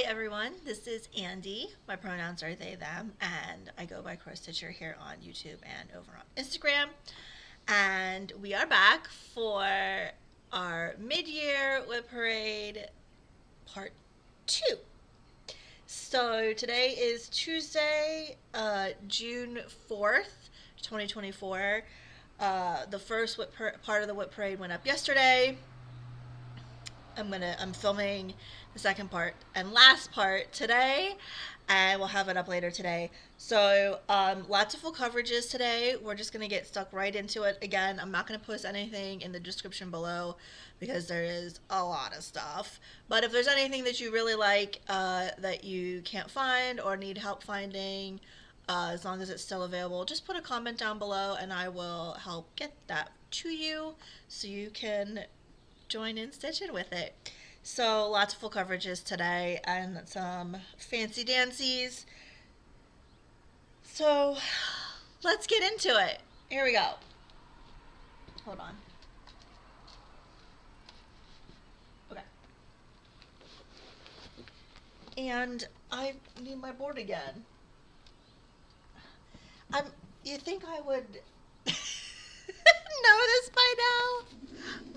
everyone, this is Andy. My pronouns are they, them, and I go by Cross Stitcher here on YouTube and over on Instagram. And we are back for our mid-year WIP Parade part 2. So today is Tuesday, June 4th, 2024. The first part of the WIP Parade went up yesterday. I'm filming the second part and last part today, and we'll have it up later today. So lots of full coverages today. We're just gonna get stuck right into it. Again, I'm not gonna post anything in the description below because there is a lot of stuff. But if there's anything that you really like that you can't find or need help finding, as long as it's still available, just put a comment down below and I will help get that to you so you can join in stitching with it. So lots of full coverages today and some fancy dancies. So let's get into it. Here we go. Hold on. Okay. And I need my board again. You think I would know this by now?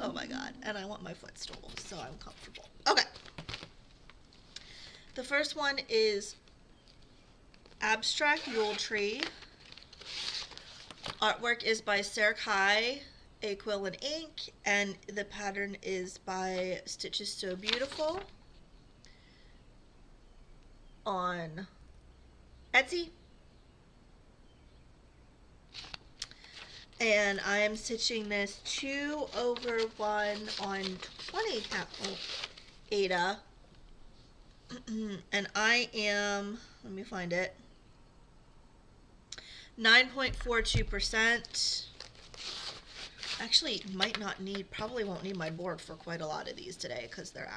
Oh my god. And I want my footstool so I'm comfortable. Okay. The first one is Abstract Yule Tree. Artwork is by Sarah Kai, Quill and Ink, and the pattern is by Stitches So Beautiful on Etsy. And I am stitching this 2/1 on 20 count Ada. And I am, let me find it, 9.42%. Actually, probably won't need my board for quite a lot of these today because there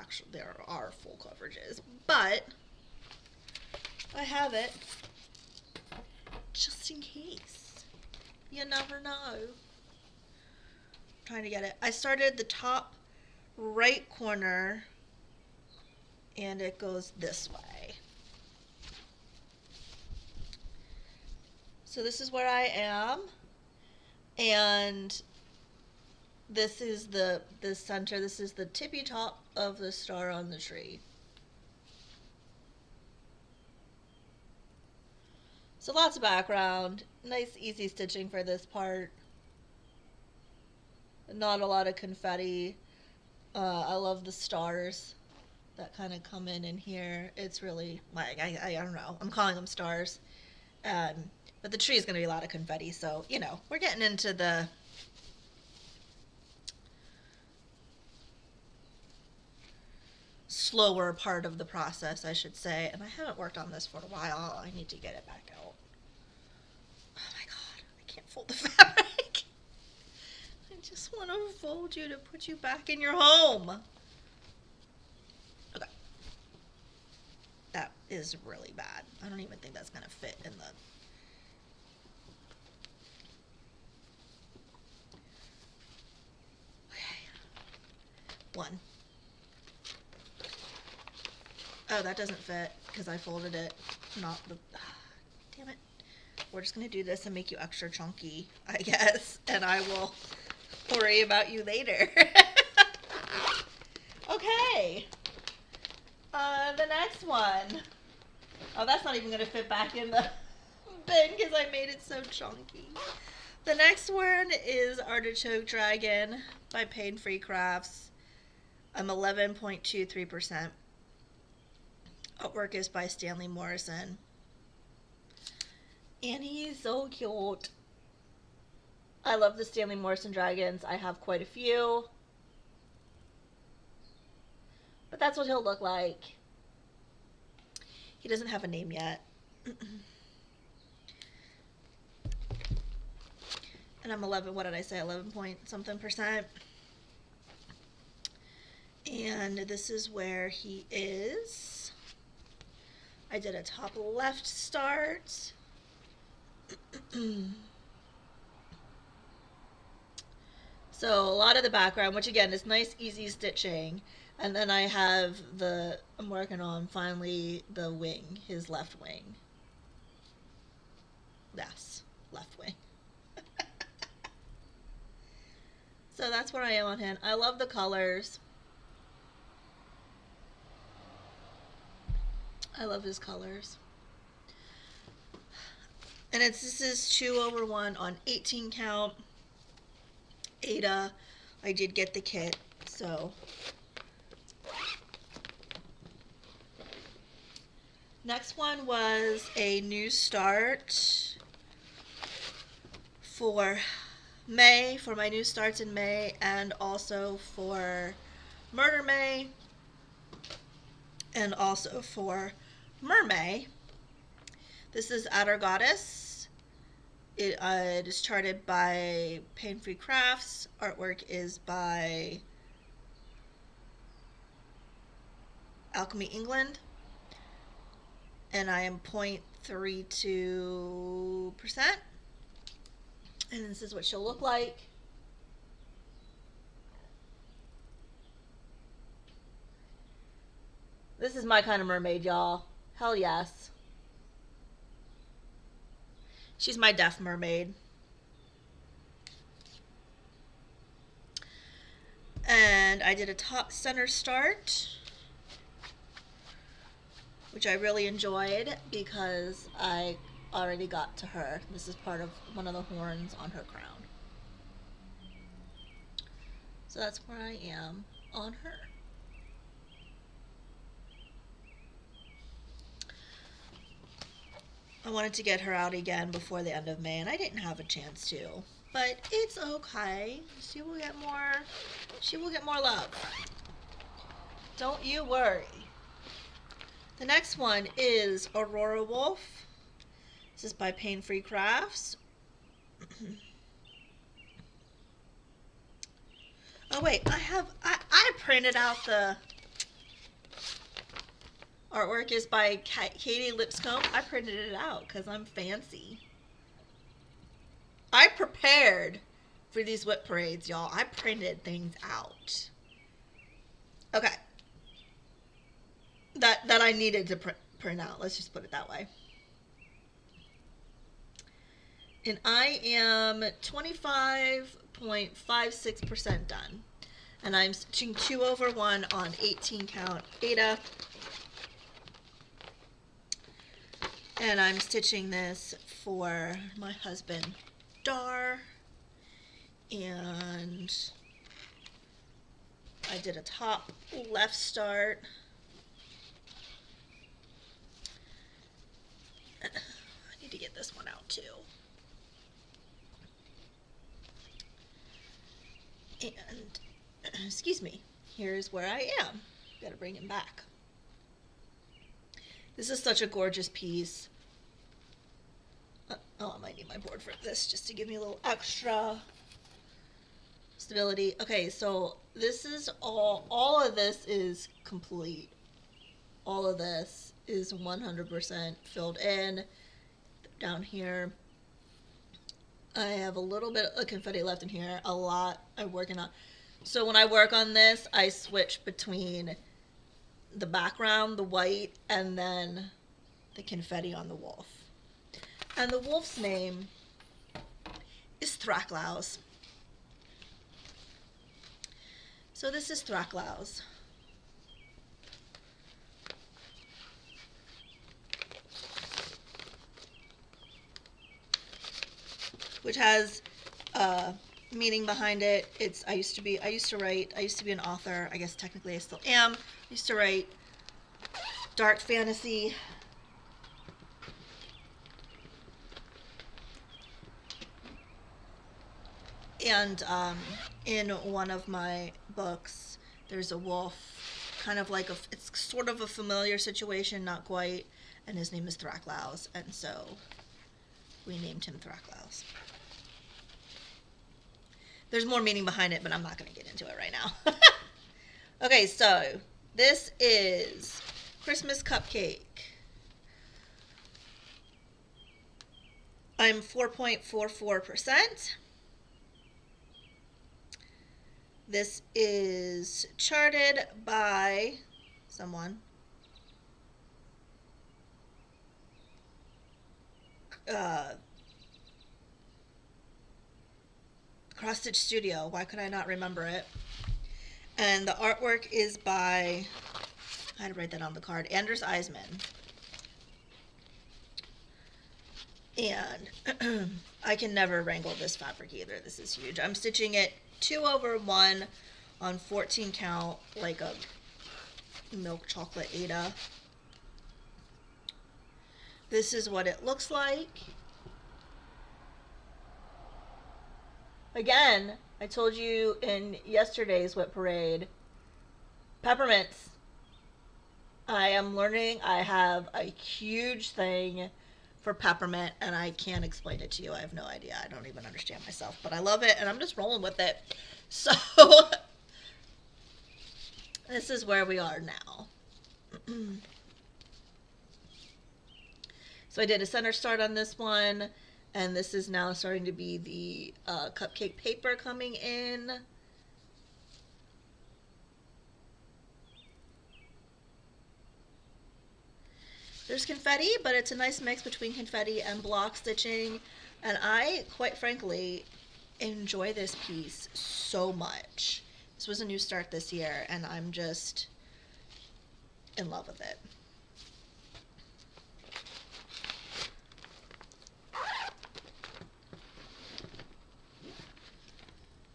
are full coverages. But I have it just in case. You never know. I'm trying to get it. I started the top right corner and it goes this way. So this is where I am, and this is the center. This is the tippy top of the star on the tree. So lots of background, nice easy stitching for this part. Not a lot of confetti. I love the stars that kind of come in here. It's really, like, I don't know, I'm calling them stars. But the tree is going to be a lot of confetti, so, you know, we're getting into the slower part of the process, I should say. And I haven't worked on this for a while. I need to get it back out. Oh my god, I can't fold the fabric. I just want to fold you to put you back in your home. Okay. That is really bad. I don't even think that's going to fit in the... Okay. One. Oh, that doesn't fit because I folded it. Not the... Damn it. We're just going to do this and make you extra chunky, I guess. And I will worry about you later. Okay. The next one. Oh, that's not even going to fit back in the bin because I made it so chunky. The next one is Artichoke Dragon by Pain Free Crafts. I'm 11.23%. Artwork is by Stanley Morrison. And he's so cute. I love the Stanley Morrison dragons. I have quite a few. But that's what he'll look like. He doesn't have a name yet. And I'm 11, what did I say, 11 point something percent. And this is where he is. I did a top left start. So a lot of the background, which again is nice, easy stitching. And then I'm working on finally the wing, his left wing. Yes, left wing. So that's where I am on him. I love the colors. I love his colors. And this is 2/1 on 18 count. Ada. I did get the kit, so. Next one was a new start for May, for my new starts in May, and also for Murder May, and also for Mermay. This is Outer Goddess. It is charted by Pain Free Crafts. Artwork is by Alchemy England. And I am 0.32%. And this is what she'll look like. This is my kind of mermaid, y'all. Hell yes. She's my deaf mermaid. And I did a top center start, which I really enjoyed because I already got to her. This is part of one of the horns on her crown. So that's where I am on her. I wanted to get her out again before the end of May, and I didn't have a chance to. But it's okay. She will get more love. Don't you worry. The next one is Aurora Wolf. This is by Pain Free Crafts. Oh wait, I printed out the artwork is by Katie Lipscomb. I printed it out because I'm fancy. I prepared for these WIP parades, y'all. I printed things out. Okay. That I needed to print out. Let's just put it that way. And I am 25.56% done. And I'm stitching 2/1 on 18 count Ada. And I'm stitching this for my husband, Dar. And I did a top left start. I need to get this one out too. And, excuse me, here's where I am. Gotta bring him back. This is such a gorgeous piece. Oh, I might need my board for this just to give me a little extra stability. Okay, so this is all of this is complete. All of this is 100% filled in. Down here, I have a little bit of confetti left in here. A lot I'm working on. So when I work on this, I switch between the background, the white, and then the confetti on the wolf. And the wolf's name is Thraklaus. So this is Thraklaus. Which has meaning behind it. I used to be an author. I guess technically I still am. I used to write dark fantasy. And in one of my books, there's a wolf, kind of like it's sort of a familiar situation, not quite, and his name is Thraklaus, and so we named him Thraklaus. There's more meaning behind it, but I'm not going to get into it right now. Okay, so this is Christmas Cupcake. I'm 4.44%. This is charted by someone. Uh, Cross Stitch Studio. Why could I not remember it? And the artwork is by, I had to write that on the card, Anders Eisman. And I can never wrangle this fabric either. This is huge. I'm stitching it 2/1 on 14 count like a milk chocolate Ada. This is what it looks like. Again, I told you in yesterday's WIP parade, peppermints. I am learning. I have a huge thing for peppermint, and I can't explain it to you. I have no idea. I don't even understand myself, but I love it, and I'm just rolling with it. So this is where we are now. So I did a center start on this one, and this is now starting to be the cupcake paper coming in. There's confetti, but it's a nice mix between confetti and block stitching, and I, quite frankly, enjoy this piece so much. This was a new start this year, and I'm just in love with it.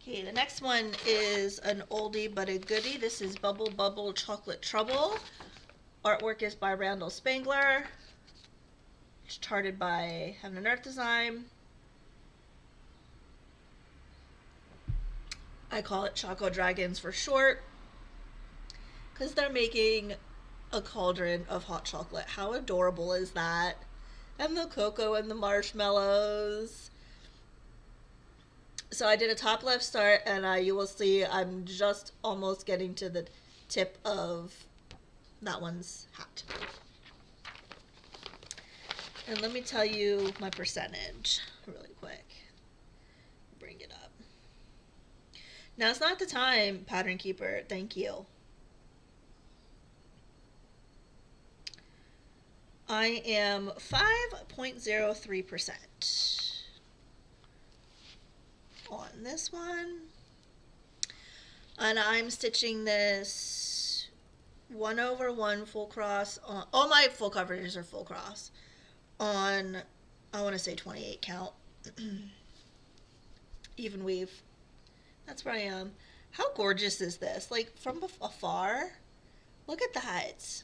Okay, the next one is an oldie but a goodie. This is Bubble Bubble Chocolate Trouble. Artwork is by Randall Spangler. It's charted by Heaven and Earth Design. I call it Choco Dragons for short, because they're making a cauldron of hot chocolate. How adorable is that? And the cocoa and the marshmallows. So I did a top left start, and you will see I'm just almost getting to the tip of that one's hat. And let me tell you my percentage really quick. Bring it up. Now it's not the time, Pattern Keeper. Thank you. I am 5.03% on this one. And I'm stitching this 1/1 full cross on, all my full coverages are full cross on, I want to say 28 count. Even weave. That's where I am. How gorgeous is this? Like from afar, look at that.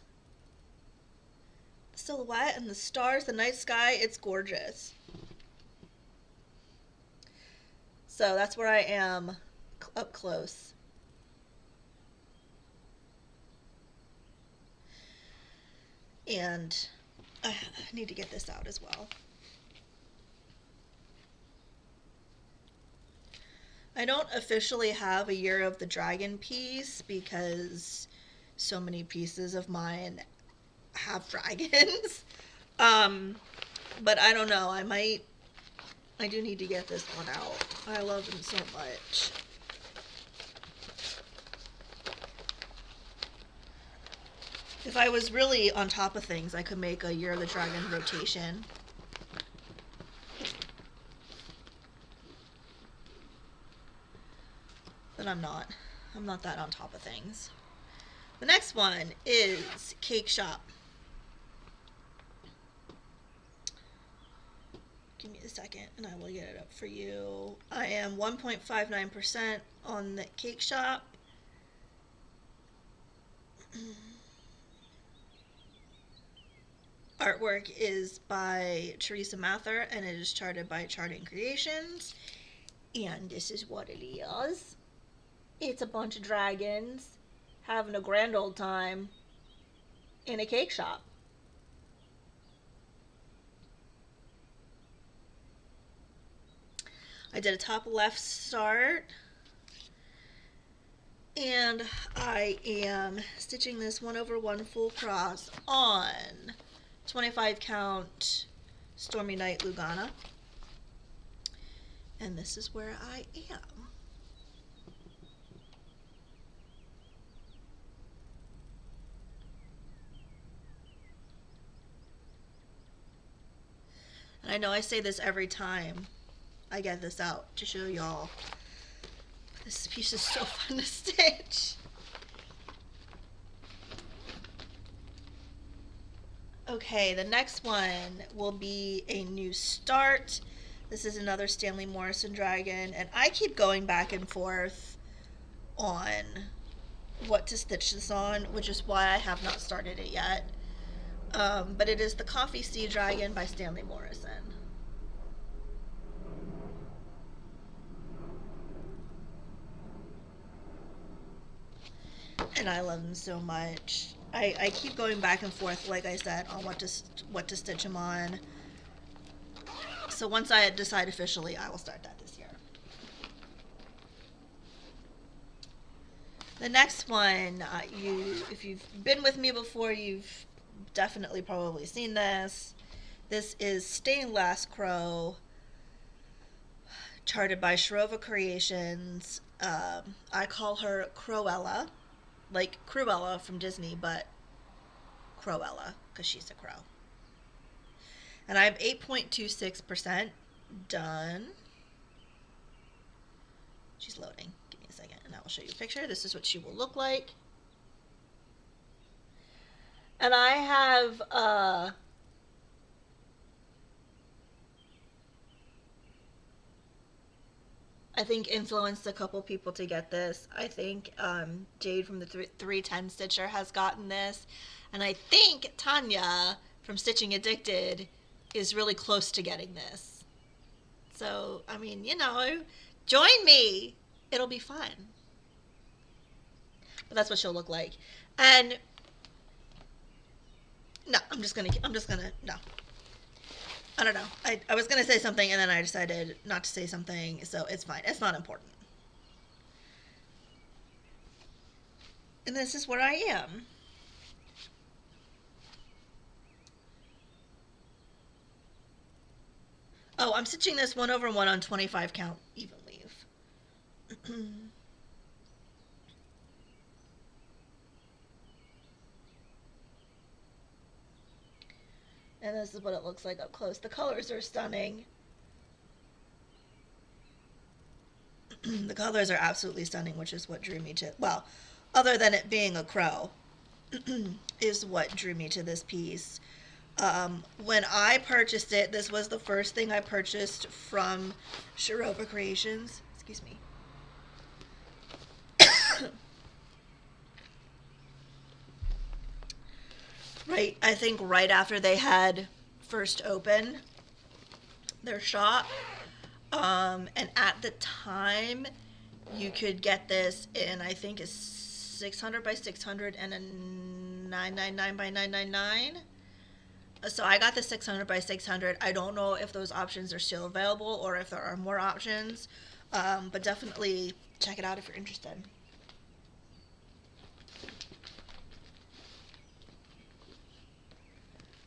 The silhouette and the stars, the night sky, it's gorgeous. So that's where I am up close. And I need to get this out as well. I don't officially have a Year of the Dragon piece because so many pieces of mine have dragons. But I don't know. I do need to get this one out. I love them so much. If I was really on top of things, I could make a Year of the Dragon rotation. But I'm not. I'm not that on top of things. The next one is Cake Shop. Give me a second and I will get it up for you. I am 1.59% on the Cake Shop. Artwork is by Teresa Mather, and it is charted by Charting Creations. And this is what it is. It's a bunch of dragons having a grand old time in a cake shop. I did a top left start, and I am stitching this 1/1 full cross on 25 count Stormy Night Lugana, and this is where I am. I know I say this every time I get this out to show y'all. This piece is so fun to stitch. Okay, the next one will be a new start. This is another Stanley Morrison dragon, and I keep going back and forth on what to stitch this on, which is why I have not started it yet. But it is the Coffee Sea Dragon by Stanley Morrison. And I love them so much. I keep going back and forth, like I said, on what to stitch them on. So once I decide officially, I will start that this year. The next one, if you've been with me before, you've definitely probably seen this. This is Stained Glass Crow, charted by Shirova Creations. I call her Crowella, like Cruella from Disney, but Crowella, because she's a crow. And I have 8.26% done. She's loading. Give me a second, and I will show you a picture. This is what she will look like. And I have I think influenced a couple people to get this. I think Jade from the 310 Stitcher has gotten this, and I think Tanya from Stitching Addicted is really close to getting this. So, I mean, you know, join me. It'll be fun. But that's what she'll look like. And no, no. I don't know. I was going to say something and then I decided not to say something, so it's fine. It's not important. And this is where I am. Oh, I'm stitching this 1/1 on 25 count even weave. And this is what it looks like up close. The colors are stunning. The colors are absolutely stunning, which is what drew me to, well, other than it being a crow, is what drew me to this piece. When I purchased it, this was the first thing I purchased from Shirova Creations. Excuse me. Right, I think right after they had first opened their shop. And at the time, you could get this in, I think, a 600 by 600 and a 999 by 999. So I got the 600 by 600. I don't know if those options are still available or if there are more options, but definitely check it out if you're interested.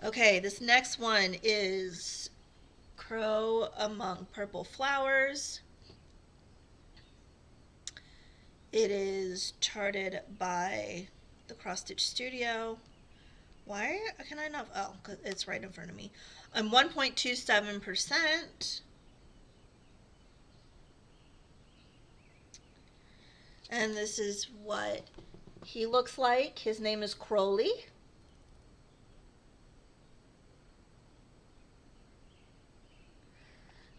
Okay, this next one is Crow Among Purple Flowers. It is charted by the Cross Stitch Studio. Why can I not? Oh, because it's right in front of me. I'm 1.27%. And this is what he looks like. His name is Crowley.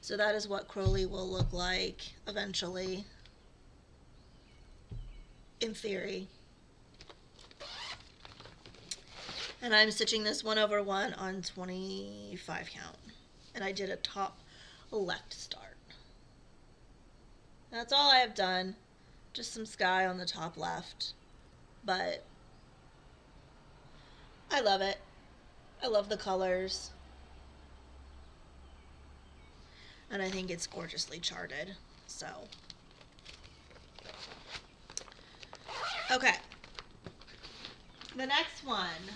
So that is what Crowley will look like eventually, in theory. And I'm stitching this 1/1 on 25 count. And I did a top left start. That's all I have done. Just some sky on the top left. But I love it. I love the colors. And I think it's gorgeously charted. So, okay. The next one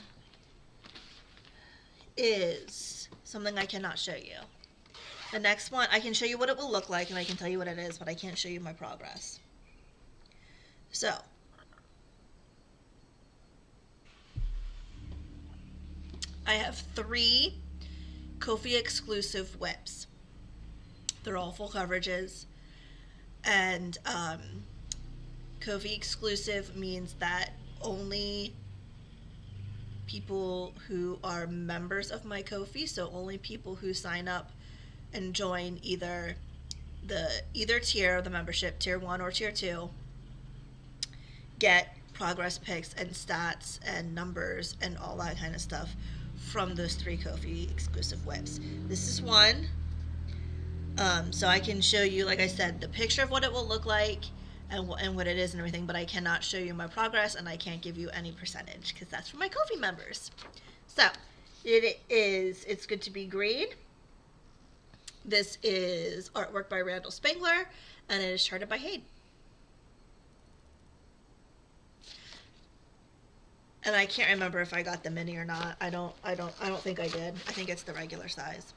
is something I cannot show you. The next one, I can show you what it will look like and I can tell you what it is, but I can't show you my progress. So, I have 3 Ko-fi exclusive WIPs. They're all full coverages. And Ko-fi exclusive means that only people who are members of my Ko-fi, so only people who sign up and join either tier of the membership, tier 1 or tier 2, get progress pics and stats and numbers and all that kind of stuff from those 3 Ko-fi exclusive WIPs. This is one. So I can show you, like I said, the picture of what it will look like and what it is and everything, but I cannot show you my progress, and I can't give you any percentage because that's for my Ko-fi members. So it's good to be green. This is artwork by Randall Spangler, and it is charted by Hayden. And I can't remember if I got the mini or not. I don't think I did. I think it's the regular size.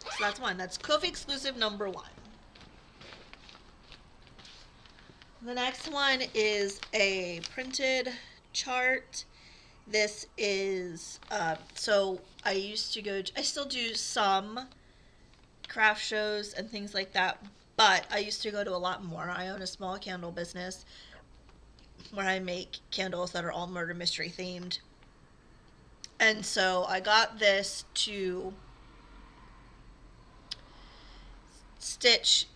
So that's one. That's Ko-fi exclusive number 1. The next one is a printed chart. This is, so I still do some craft shows and things like that, but I used to go to a lot more. I own a small candle business where I make candles that are all murder mystery themed. And so I got this to stitch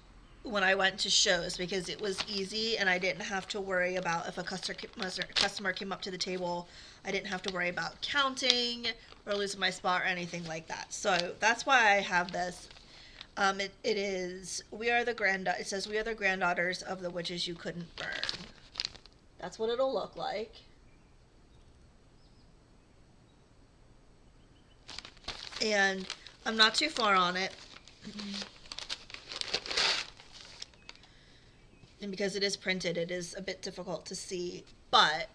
when I went to shows because it was easy and I didn't have to worry about if a customer came up to the table. I didn't have to worry about counting or losing my spot or anything like that. So that's why I have this. It is it says we are the granddaughters of the witches you couldn't burn. That's what it'll look like. And I'm not too far on it. And because it is printed, it is a bit difficult to see. But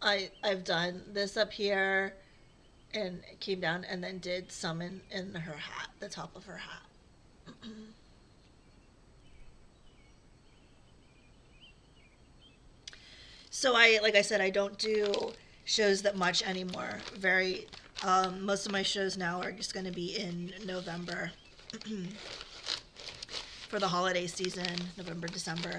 I've done this up here and it came down and then did some in her hat, the top of her hat. So like I said, I don't do shows that much anymore. Most of my shows now are just going to be in November for the holiday season, November, December.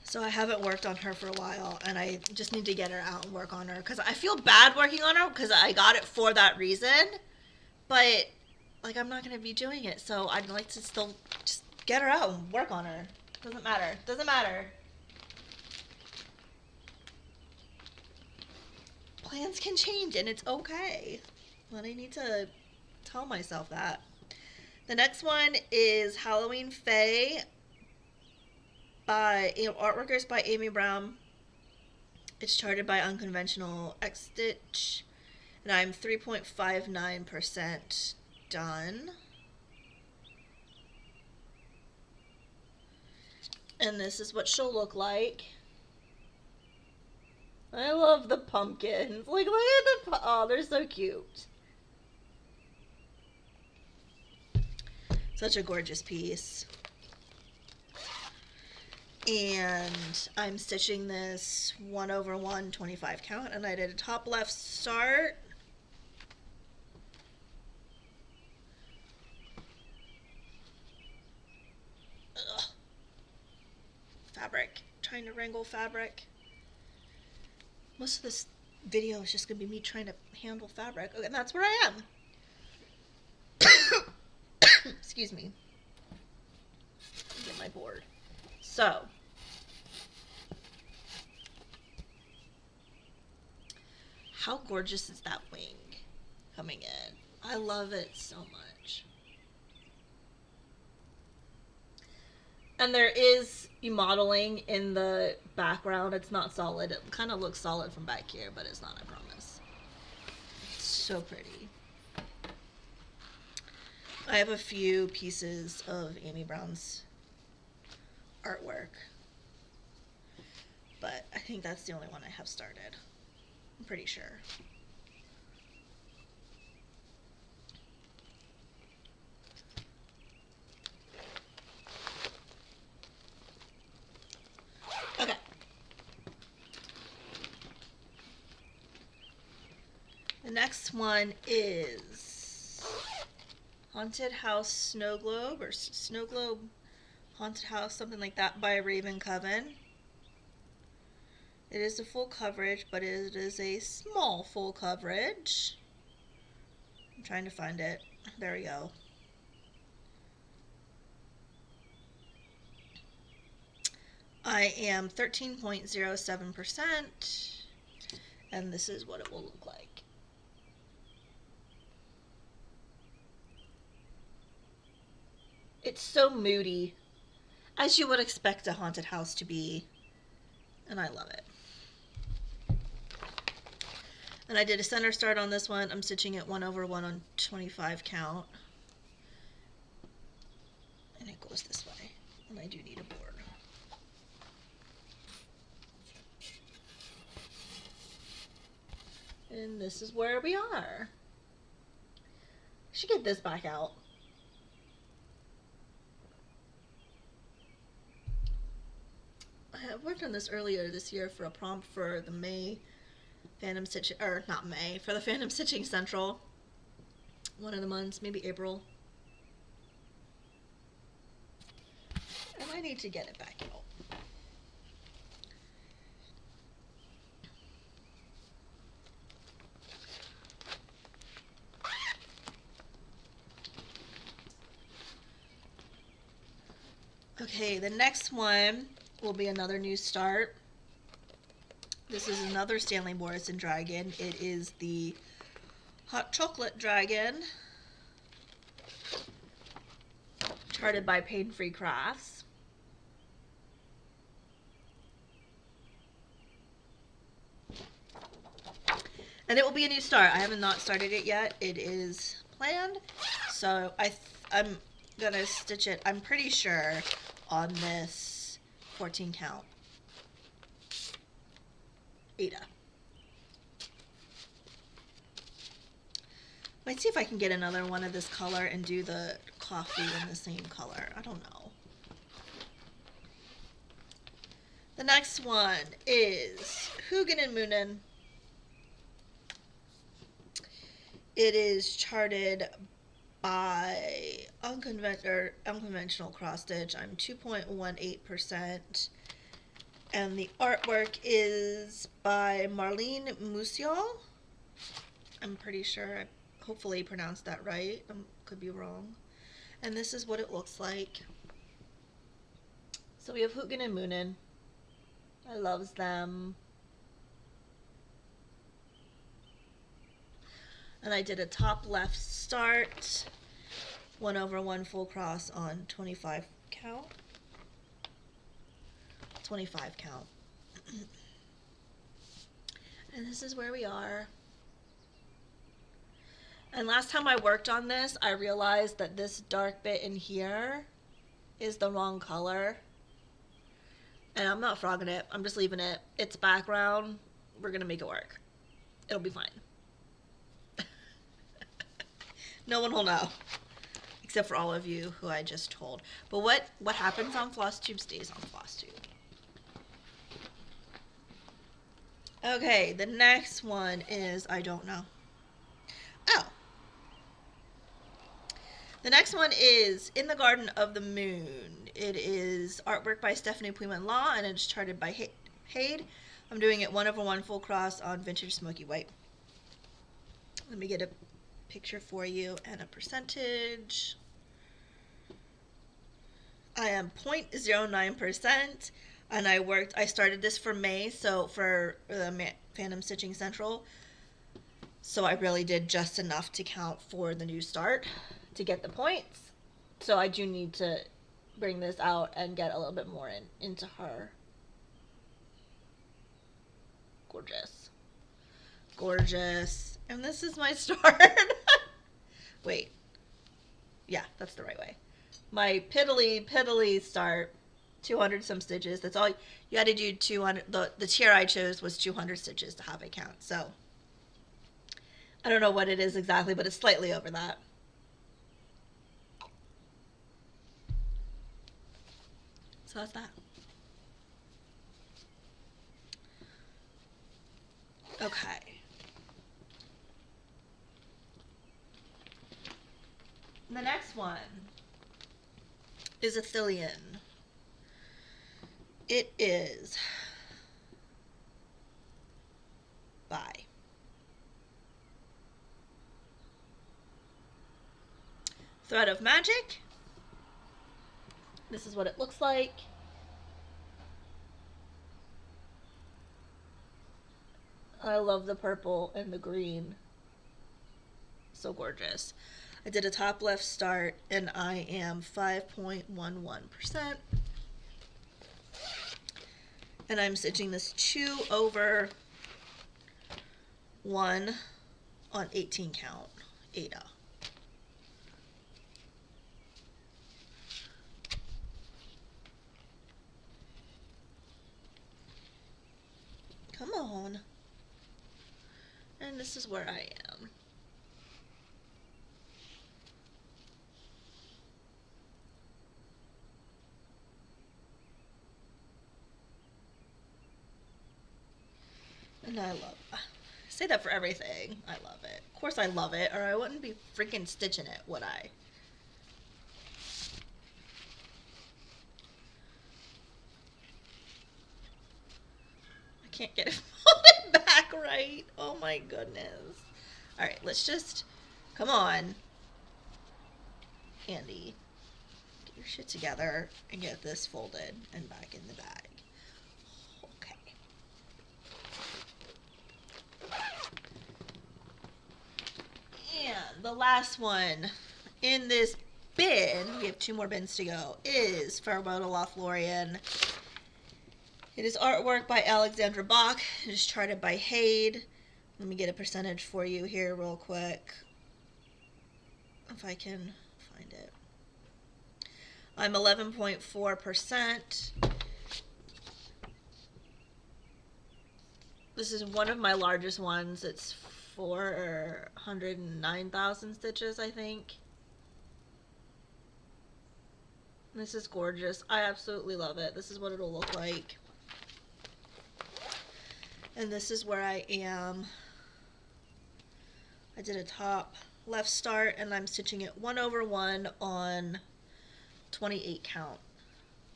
So I haven't worked on her for a while, and I just need to get her out and work on her because I feel bad working on her because I got it for that reason, but like I'm not going to be doing it, so I'd like to still just get her out and work on her. Doesn't matter. Plans can change and it's okay. But I need to tell myself that. The next one is Halloween Fae by artwork by Amy Brown. It's charted by Unconventional X Stitch, and I'm 3.59% done. And this is what she'll look like. I love the pumpkins. Like, look at oh, they're so cute. Such a gorgeous piece. And I'm stitching this 1/1 25 count, and I did a top left start. Ugh. Fabric. Trying to wrangle fabric. Most of this video is just going to be me trying to handle fabric. Okay, and that's where I am. Excuse me. Get my board. So, how gorgeous is that wing coming in? I love it so much. And there is modeling in the background. It's not solid. It kind of looks solid from back here, but it's not, I promise. It's so pretty. I have a few pieces of Amy Brown's artwork, but I think that's the only one I have started. I'm pretty sure. Okay. The next one is Haunted House Snow Globe, or Snow Globe Haunted House, something like that, by Raven Coven. It is a full coverage, but it is a small full coverage. I'm trying to find it. There we go. I am 13.07%, and this is what it will look like. It's so moody, as you would expect a haunted house to be, and I love it. And I did a center start on this one. I'm stitching it 1/1 on 25 count. And it goes this way. And I do need a board. And this is where we are. I should get this back out. I worked on this earlier this year for a prompt for the May Phantom Stitching, or not May, for the Phantom Stitching Central. One of the months, maybe April. And I need to get it back out. Okay, the next one will be another new start. This is another Stanley Morrison dragon. It is the Hot Chocolate Dragon, charted by Pain Free Crafts. And it will be a new start. I have not started it yet. It is planned, so I'm gonna stitch it, I'm pretty sure, on this 14 count Ada. Might see if I can get another one of this color and do the coffee in the same color. I don't know. The next one is Hugin and Moonin. It is charted by unconventional cross stitch. I'm 2.18%. And the artwork is by Marlene Musial. I'm pretty sure I hopefully pronounced that right. Could be wrong. And this is what it looks like. So we have Hugin and Moonin. I loves them. And I did a top left start, 1/1 full cross on 25 count. 25 count. And this is where we are. And last time I worked on this, I realized that this dark bit in here is the wrong color. And I'm not frogging it. I'm just leaving it. It's background. We're going to make it work. It'll be fine. No one will know. Except for all of you who I just told. But what happens on Flosstube stays on Flosstube. Okay, the next one is I don't know. Oh. The next one is In the Garden of the Moon. It is artwork by Stephanie Puiman-Law, and it's charted by Hade. I'm doing it 1/1 full cross on Vintage Smoky White. Let me get a picture for you and a percentage. I am 0.09%, and I started this for May, so for the Phantom Stitching Central, so I really did just enough to count for the new start to get the points. So I do need to bring this out and get a little bit more into her. Gorgeous. Gorgeous. And this is my start. Wait. Yeah, that's the right way. My piddly start, 200 some stitches. That's all you had to do. 200. The tier I chose was 200 stitches to have it count. So I don't know what it is exactly, but it's slightly over that. So that's that. Okay. one is a Thillion. It is by Thread of Magic. This is what it looks like. I love the purple and the green. So gorgeous. I did a top left start and I am 5.11%. And I'm stitching this 2 over 1 on 18 count Ada. Come on. And this is where I am. And I say that for everything. I love it. Of course I love it, or I wouldn't be freaking stitching it, would I? I can't get it folded back right. Oh my goodness. Alright, let's just, come on, Andy. Get your shit together and get this folded and back in the bag. And the last one in this bin, we have 2 more bins to go, is Farewell to Lothlorien. It is artwork by Alexandra Bach. It is charted by Hade. Let me get a percentage for you here real quick, if I can find it. I'm 11.4%. This is one of my largest ones. It's 409,000 stitches, I think. This is gorgeous. I absolutely love it. This is what it'll look like. And this is where I am. I did a top left start and I'm stitching it 1 over 1 on 28 count.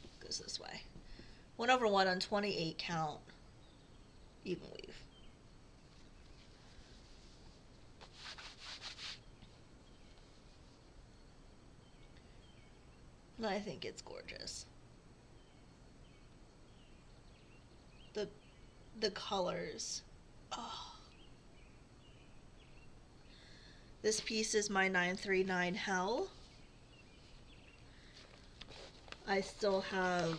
It goes this way. 1 over 1 on 28 count even weave. And I think it's gorgeous. The colors. Oh. This piece is my 939 Hell. I still have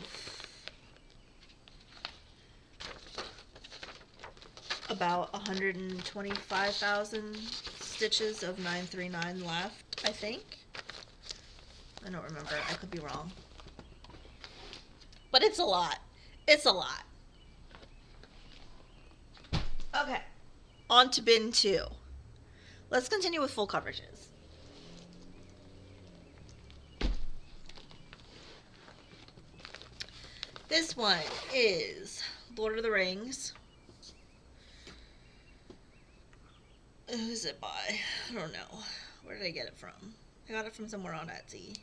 about 125,000 stitches of 939 left, I think. I don't remember. I could be wrong. But it's a lot. It's a lot. Okay. On to bin 2. Let's continue with full coverages. This one is Lord of the Rings. Who's it by? I don't know. Where did I get it from? I got it from somewhere on Etsy.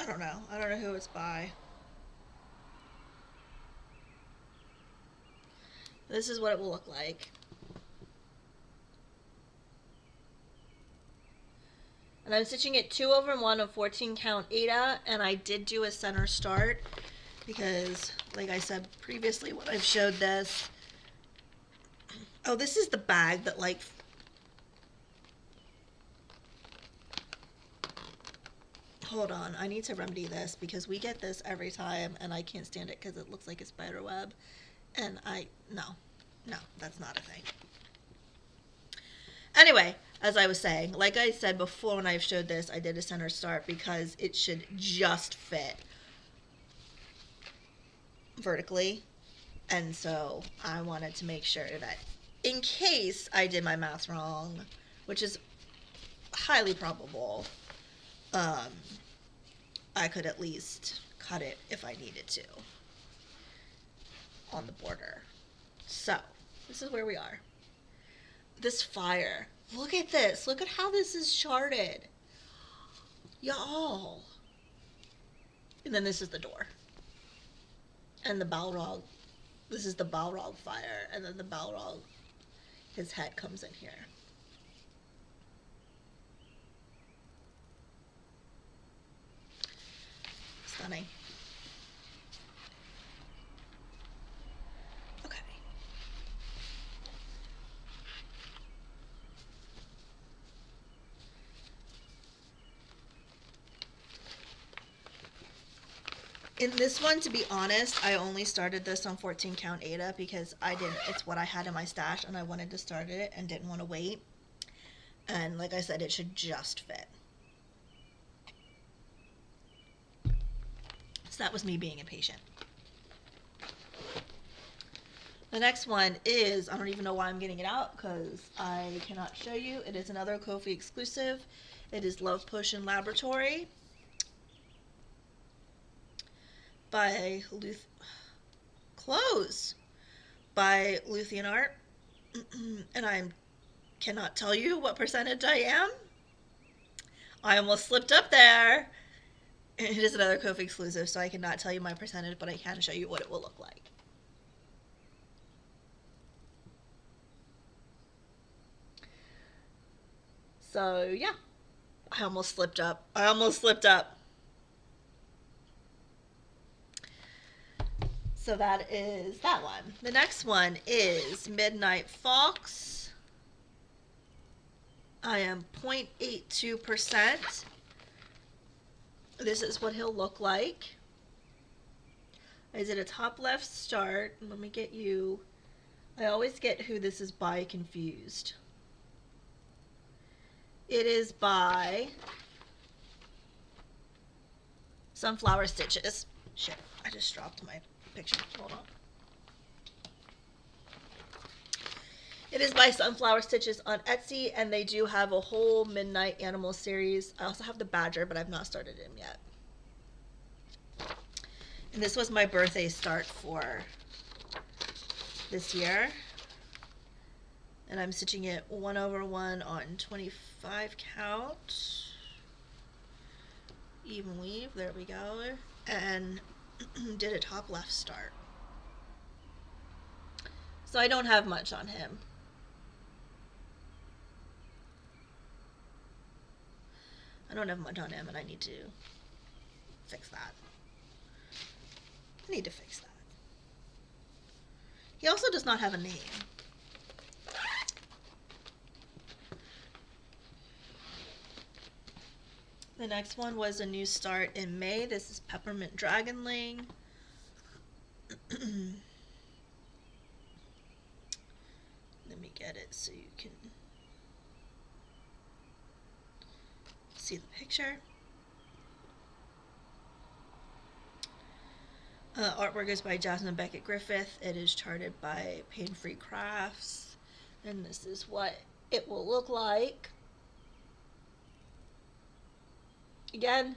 I don't know. I don't know who it's by. This is what it will look like. And I'm stitching it 2 over 1 of 14 count Ada, and I did do a center start because, like I said previously when I've showed this, oh, this is the bag that, like, hold on, I need to remedy this because we get this every time and I can't stand it because it looks like a spider web, and no, that's not a thing. Anyway, as I was saying, like I said before when I showed this, I did a center start because it should just fit vertically. And so I wanted to make sure that in case I did my math wrong, which is highly probable, I could at least cut it if I needed to on the border. So, this is where we are. This fire. Look at this. Look at how this is charted. Y'all. And then this is the door. And the Balrog. This is the Balrog fire. And then the Balrog, his head comes in here. Stunning. Okay. In this one, to be honest, I only started this on 14 count Ada because it's what I had in my stash and I wanted to start it and didn't want to wait. And like I said, it should just fit. So that was me being impatient. The next one is, I don't even know why I'm getting it out because I cannot show you. It is another Ko-fi exclusive. It is Love Potion Laboratory by by Luthien Art. And I cannot tell you what percentage I am. I almost slipped up there. It is another Ko-fi exclusive, so I cannot tell you my percentage, but I can show you what it will look like. So, yeah. I almost slipped up. So that is that one. The next one is Midnight Fox. I am 0.82%. This is what he'll look like. I did a top left start. Let me get you. I always get who this is by confused. It is by Sunflower Stitches. Shit, I just dropped my picture. Hold on. It is by Sunflower Stitches on Etsy, and they do have a whole Midnight Animal series. I also have the Badger, but I've not started him yet. And this was my birthday start for this year. And I'm stitching it 1/1 on 25 count. Even weave, there we go. And did a top left start. So I don't have much on him. And I need to fix that. He also does not have a name. The next one was a new start in May. This is Peppermint Dragonling. Let me get it so you can see the picture. Artwork is by Jasmine Beckett Griffith. It is charted by Pain Free Crafts. And this is what it will look like. Again,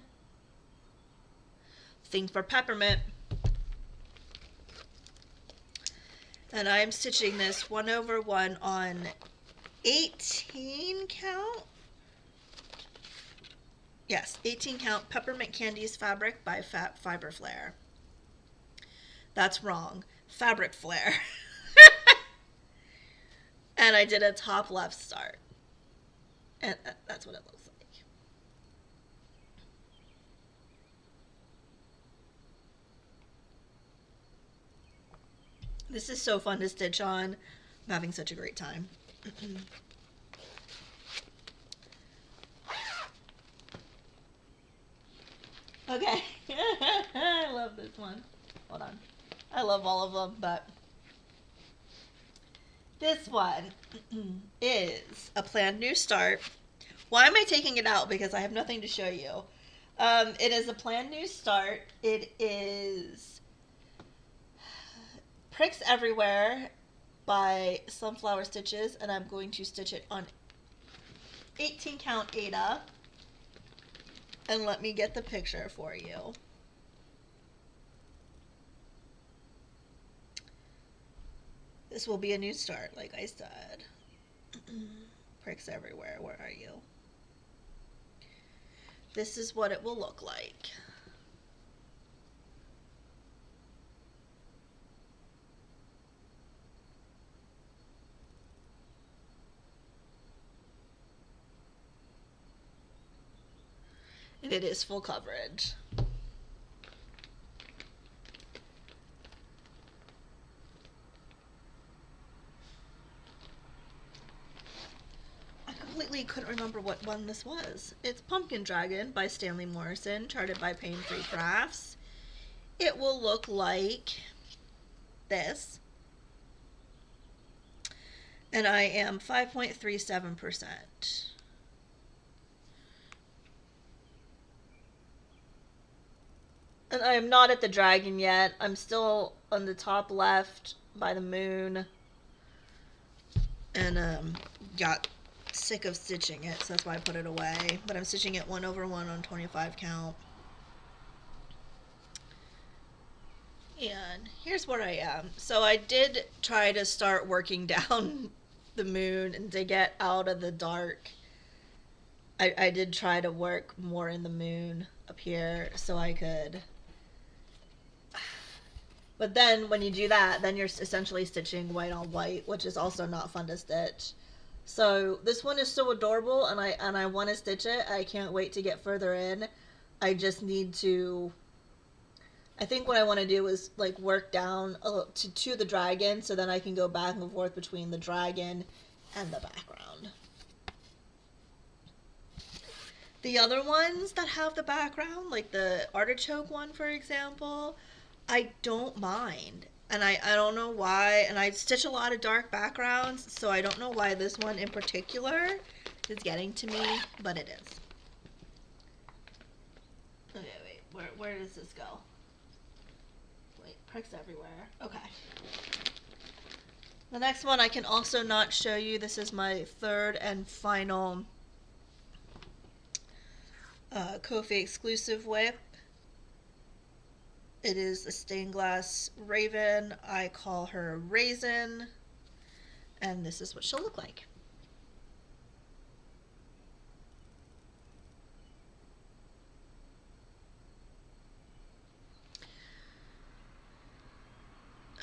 thing for Peppermint. And I'm stitching this 1/1 on 18 count. Yes, 18 count Peppermint Candies fabric by Fiber Flare. That's wrong. Fabric Flare. And I did a top left start. And that's what it looks like. This is so fun to stitch on. I'm having such a great time. Okay. I love this one. Hold on. I love all of them, but this one is a planned new start. Why am I taking it out? Because I have nothing to show you. It is a planned new start. It is Pricks Everywhere by Sunflower Stitches, and I'm going to stitch it on 18 count Ada. And let me get the picture for you. This will be a new start, like I said. Pricks everywhere. Where are you? This is what it will look like. And it is full coverage. I completely couldn't remember what one this was. It's Pumpkin Dragon by Stanley Morrison, charted by Pain Free Crafts. It will look like this. And I am 5.37%. And I am not at the dragon yet. I'm still on the top left by the moon. And got sick of stitching it, so that's why I put it away. But I'm stitching it 1/1 on 25 count. And here's where I am. So I did try to start working down the moon and to get out of the dark. I did try to work more in the moon up here so I could. But then when you do that, then you're essentially stitching white on white, which is also not fun to stitch. So this one is so adorable, and I want to stitch it. I can't wait to get further in. I just need to. I think what I want to do is like work down to the dragon, so then I can go back and forth between the dragon and the background. The other ones that have the background, like the artichoke one, for example, I don't mind. And I don't know why. And I stitch a lot of dark backgrounds, so I don't know why this one in particular is getting to me, but it is. Okay, wait. Where does this go? Wait, pricks everywhere. Okay. The next one I can also not show you. This is my third and final Ko-fi exclusive WIP. It is a stained glass raven. I call her Raisin. And this is what she'll look like.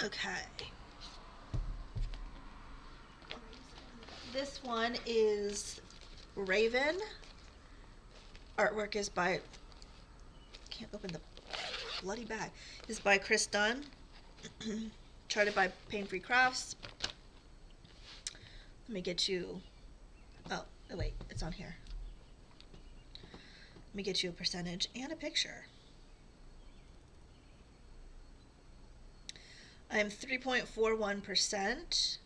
Okay. This one is Raven. Artwork is by, can't open the bloody bag, is by Chris Dunn. Charted by Pain Free Crafts. Let me get you, oh wait, it's on here. Let me get you a percentage and a picture. I am 3.41%.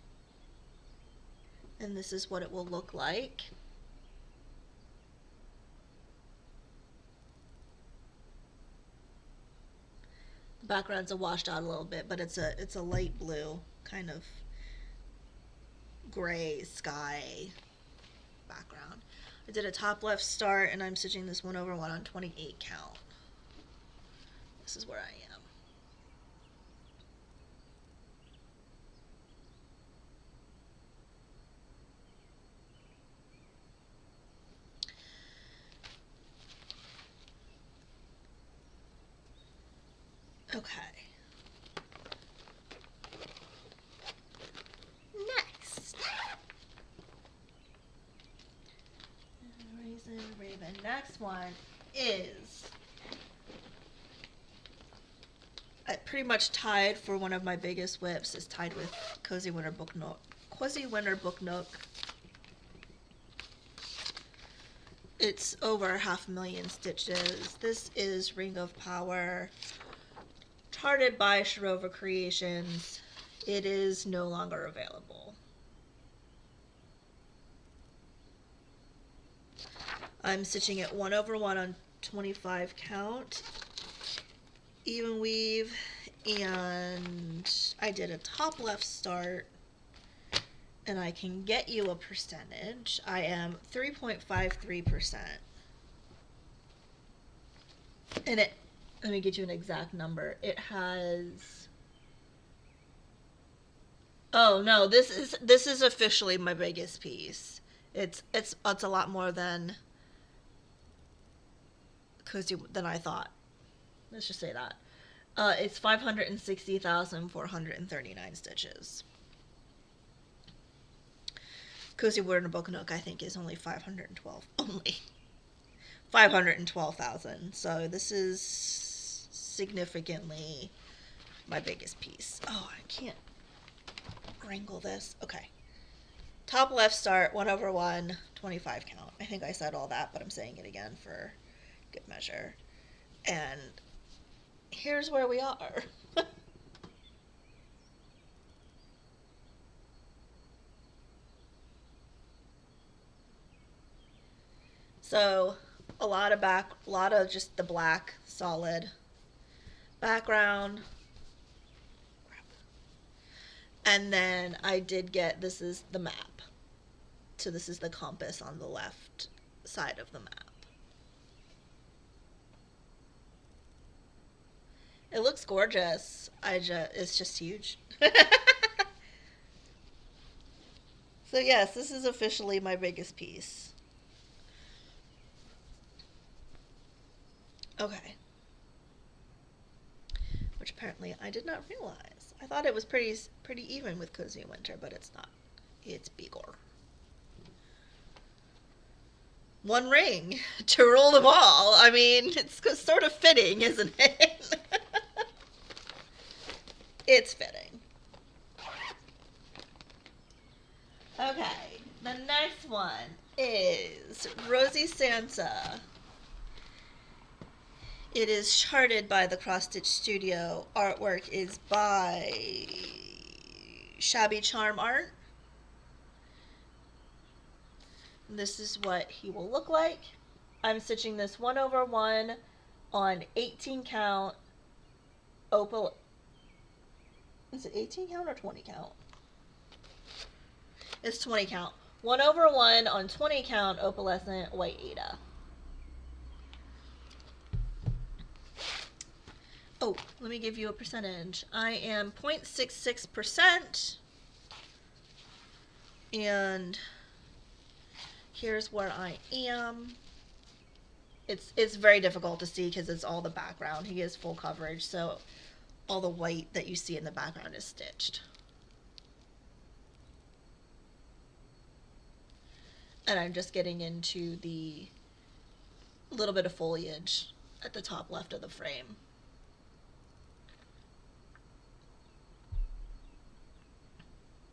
And this is what it will look like. The background's washed out a little bit, but it's a light blue, kind of gray sky background. I did a top left start, and I'm stitching this 1/1 on 28 count. This is where I am. Okay. Next. Raisin, Raven. Next one is pretty much tied for one of my biggest WIPs. Is tied with Cozy Winter Book Nook. Cozy Winter Book Nook. It's over 500,000 stitches. This is Ring of Power. Charted by Sharova Creations. It is no longer available. I'm stitching it 1/1 on 25 count. Even weave, and I did a top left start, and I can get you a percentage. I am 3.53%. And it, let me get you an exact number. It has Oh no, this is officially my biggest piece. It's a lot more than cozy than I thought. Let's just say that. It's 560,439 stitches. Cozy Word and Book Nook, I think, is only 512. Only 512,000. So this is significantly my biggest piece. Oh, I can't wrangle this. Okay. Top left start, 1 over 1, 25 count. I think I said all that, but I'm saying it again for good measure. And here's where we are. So a lot of just the black solid background. And then I did get, this is the map. So this is the compass on the left side of the map. It looks gorgeous. It's just huge. So yes, this is officially my biggest piece. Okay. Which apparently I did not realize. I thought it was pretty even with Cozy Winter, but it's not. It's bigger. One ring to rule them all. I mean, it's sort of fitting, isn't it? It's fitting. Okay, the next one is Rosie Santa. It is charted by the Cross Stitch Studio. Artwork is by Shabby Charm Art. This is what he will look like. I'm stitching this 1 over 1 on 18 count opal. Is it 18 count or 20 count? It's 20 count. 1 over 1 on 20 count opalescent white Aida. Oh, let me give you a percentage. I am 0.66%. And here's where I am. It's very difficult to see because it's all the background. He is full coverage, so all the white that you see in the background is stitched. And I'm just getting into the little bit of foliage at the top left of the frame.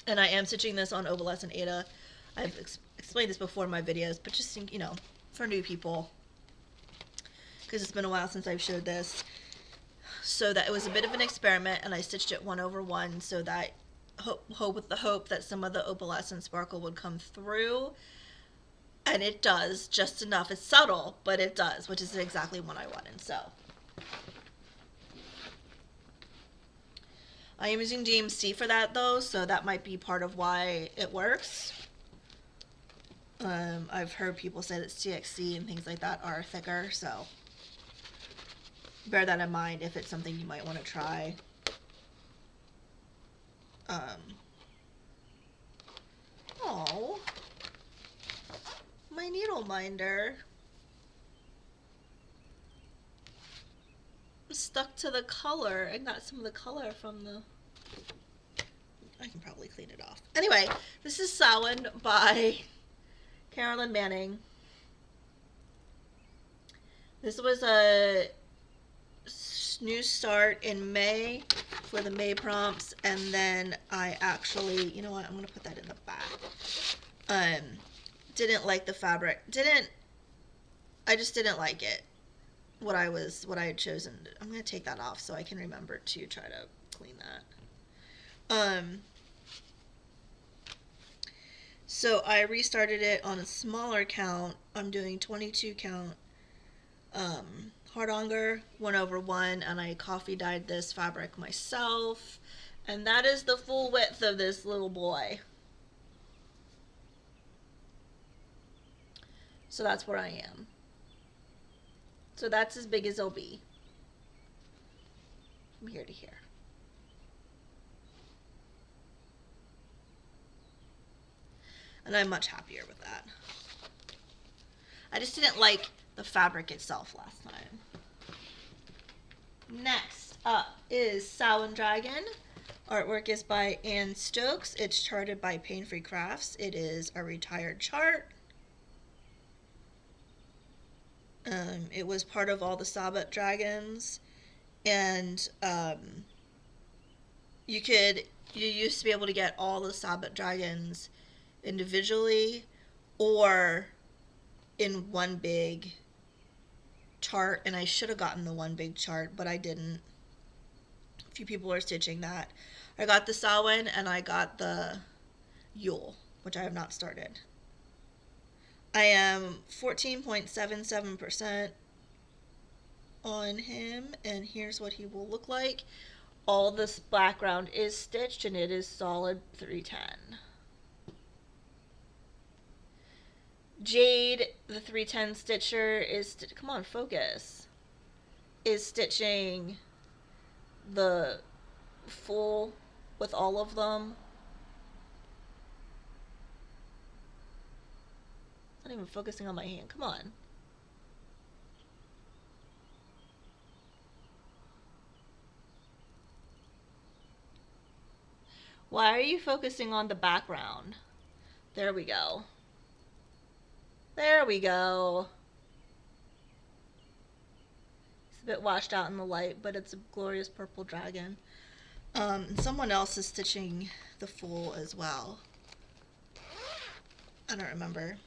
And I am stitching this on opalescent Aida. I've explained this before in my videos, but just, you know, for new people, because it's been a while since I've showed this. So that it was a bit of an experiment, and I stitched it 1 over 1 so that with the hope that some of the opalescent sparkle would come through. And it does, just enough. It's subtle, but it does, which is exactly what I wanted. So I am using DMC for that though, so that might be part of why it works. I've heard people say that CXC and things like that are thicker, so bear that in mind if it's something you might want to try. Oh, my needle minder stuck to the color. I got some of the color from the... I can probably clean it off. Anyway, this is Samhain by Carolyn Manning. This was a new start in May for the May prompts, and then I actually, you know what, I'm going to put that in the back. Didn't like the fabric. I just didn't like it. What I had chosen. I'm going to take that off so I can remember to try to clean that. So I restarted it on a smaller count. I'm doing 22 count hardanger 1 over 1, and I coffee dyed this fabric myself, and that is the full width of this little boy. So that's where I am. So that's as big as it'll be from here to here. and I'm much happier with that. I just didn't like the fabric itself last time. Next up is Samhain Dragon. Artwork is by Ann Stokes. It's charted by Pain Free Crafts. It is a retired chart. It was part of all the Sabbath dragons, and you used to be able to get all the Sabbath dragons individually or in one big chart, and I should have gotten the one big chart, but I didn't. A few people are stitching that. I got the Samhain and I got the Yule, which I have not started. I am 14.77% on him, and here's what he will look like. All this background is stitched, and it is solid 310. Jade, the 310 stitcher, is come on, focus. Is stitching the full with all of them. Not even focusing on my hand. Come on. Why are you focusing on the background? There we go. There we go. It's a bit washed out in the light, but it's a glorious purple dragon. Someone else is stitching the full as well. I don't remember.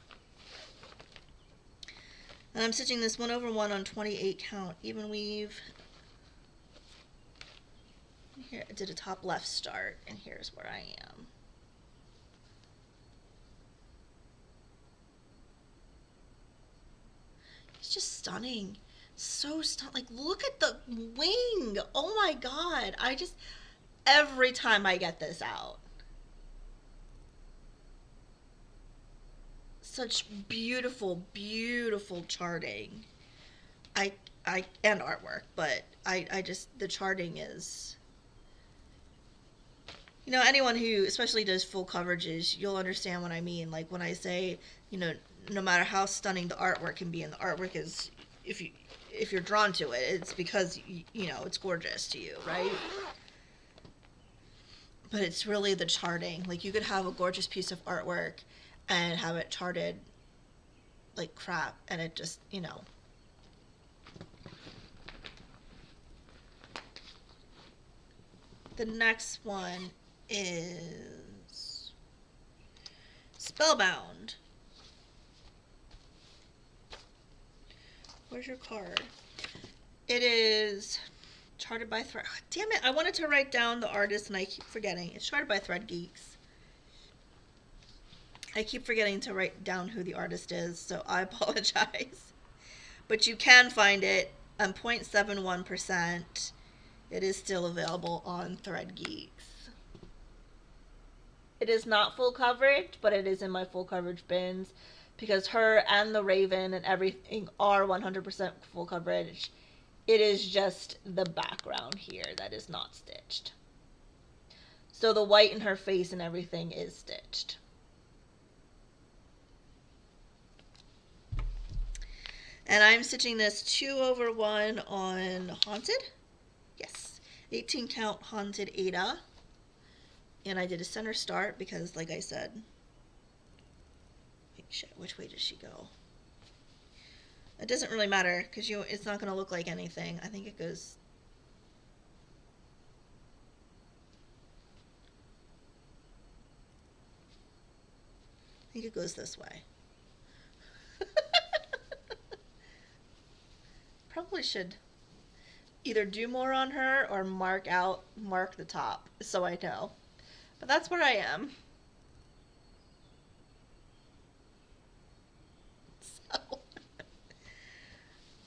And I'm stitching this 1/1 on 28 count even weave. Here I did a top left start, and here's where I am. It's just stunning. So stunning. Like, look at the wing. Oh my god. Every time I get this out. Such beautiful, beautiful charting. And artwork, but the charting is, anyone who especially does full coverages, you'll understand what I mean. Like when I say, no matter how stunning the artwork can be, and the artwork is, if you're drawn to it, it's because, it's gorgeous to you, right? But it's really the charting. Like, you could have a gorgeous piece of artwork and have it charted like crap, and it just, The next one is Spellbound. Where's your card? It is charted by Thread. Oh, damn it, I wanted to write down the artist and I keep forgetting. It's charted by Thread Geeks. I keep forgetting to write down who the artist is, so I apologize. But you can find it on 0.71%. It is still available on Thread Geeks. It is not full coverage, but it is in my full coverage bins because her and the Raven and everything are 100% full coverage. It is just the background here that is not stitched. So the white in her face and everything is stitched. And I'm stitching this 2/1 on Haunted. Yes, 18 count Haunted Ada. And I did a center start because, like I said, shit, which way does she go? It doesn't really matter because it's not going to look like anything. I think it goes. I think it goes this way. Probably should either do more on her or mark the top so I know. But that's where I am. So.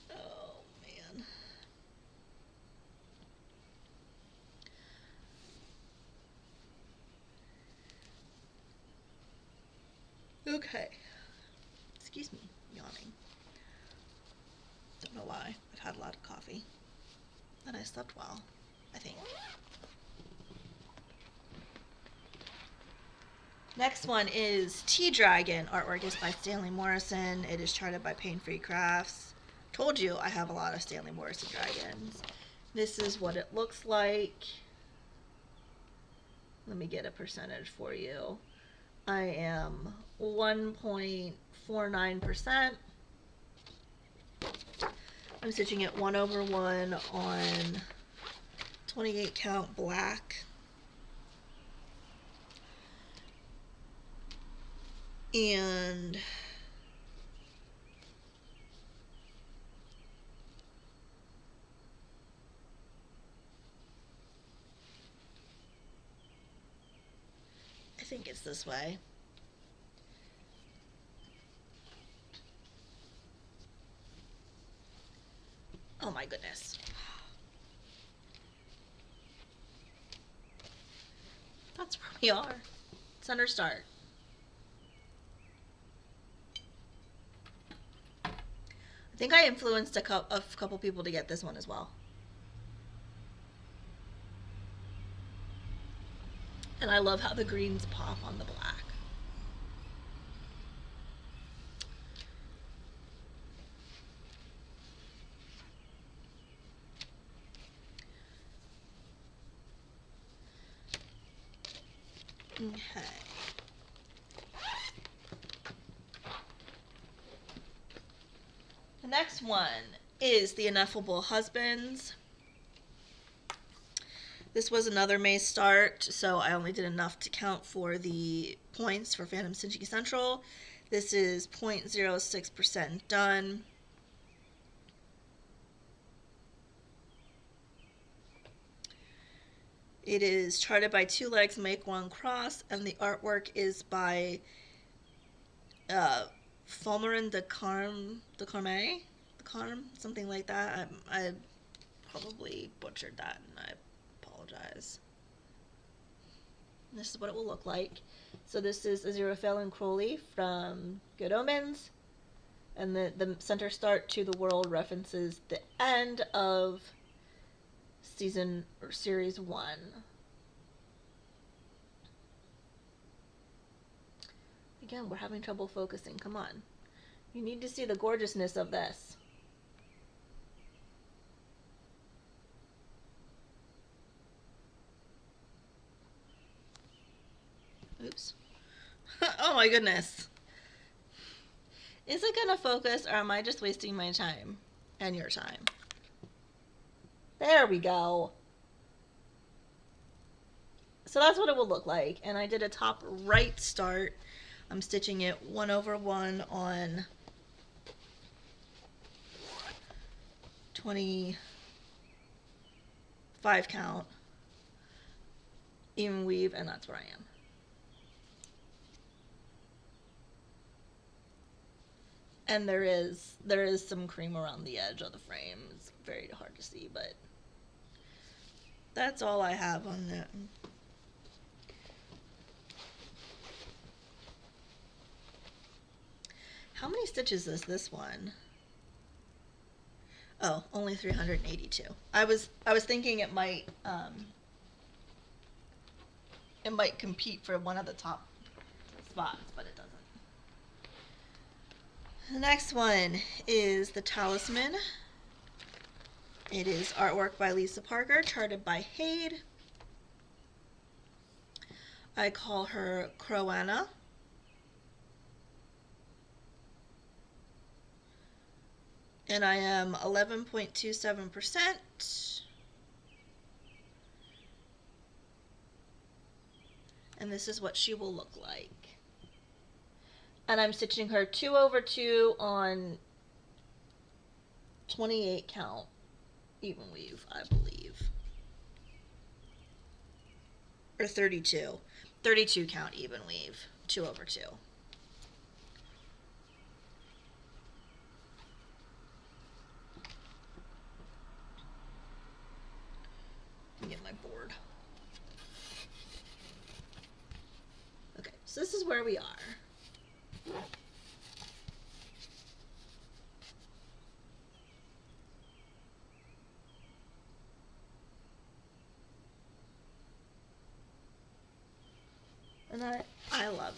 Oh, man. Okay. Excuse me, yawning. Don't know why. I've had a lot of coffee. And I slept well, I think. Next one is Tea Dragon. Artwork is by Stanley Morrison. It is charted by Pain Free Crafts. Told you I have a lot of Stanley Morrison dragons. This is what it looks like. Let me get a percentage for you. I am 1.49%. I'm stitching it 1/1 on 28 count black. And I think it's this way. Oh my goodness. That's where we are. Center start. I think I influenced a couple people to get this one as well. And I love how the greens pop on the black. Okay. The next one is The Ineffable Husbands. This was another May start, so I only did enough to count for the points for Phantom Stitching Central. This is 0.06% done. It is charted by Two Legs Make One Cross, and the artwork is by Fulmerin de Carme, something like that. I probably butchered that, and I apologize. This is what it will look like. So this is Aziraphale and Crowley from Good Omens, and the center start to the world references the end of season or series 1. Again, we're having trouble focusing. Come on. You need to see the gorgeousness of this. Oops. Oh my goodness. Is it gonna focus, or am I just wasting my time and your time? There we go. So that's what it will look like. And I did a top right start. I'm stitching it 1/1 on 25 count, even weave, and that's where I am. And there is some cream around the edge of the frame. It's very hard to see, but that's all I have on that. How many stitches is this one? Oh, only 382. I was thinking it might compete for one of the top spots, but it doesn't. The next one is The Talisman. It is artwork by Lisa Parker, charted by Hade. I call her Crowana. And I am 11.27%. And this is what she will look like. And I'm stitching her 2/2 on 28 count even weave, I believe. Or 32. 32 count even weave, 2/2. Let me get my board. Okay, so this is where we are. And I love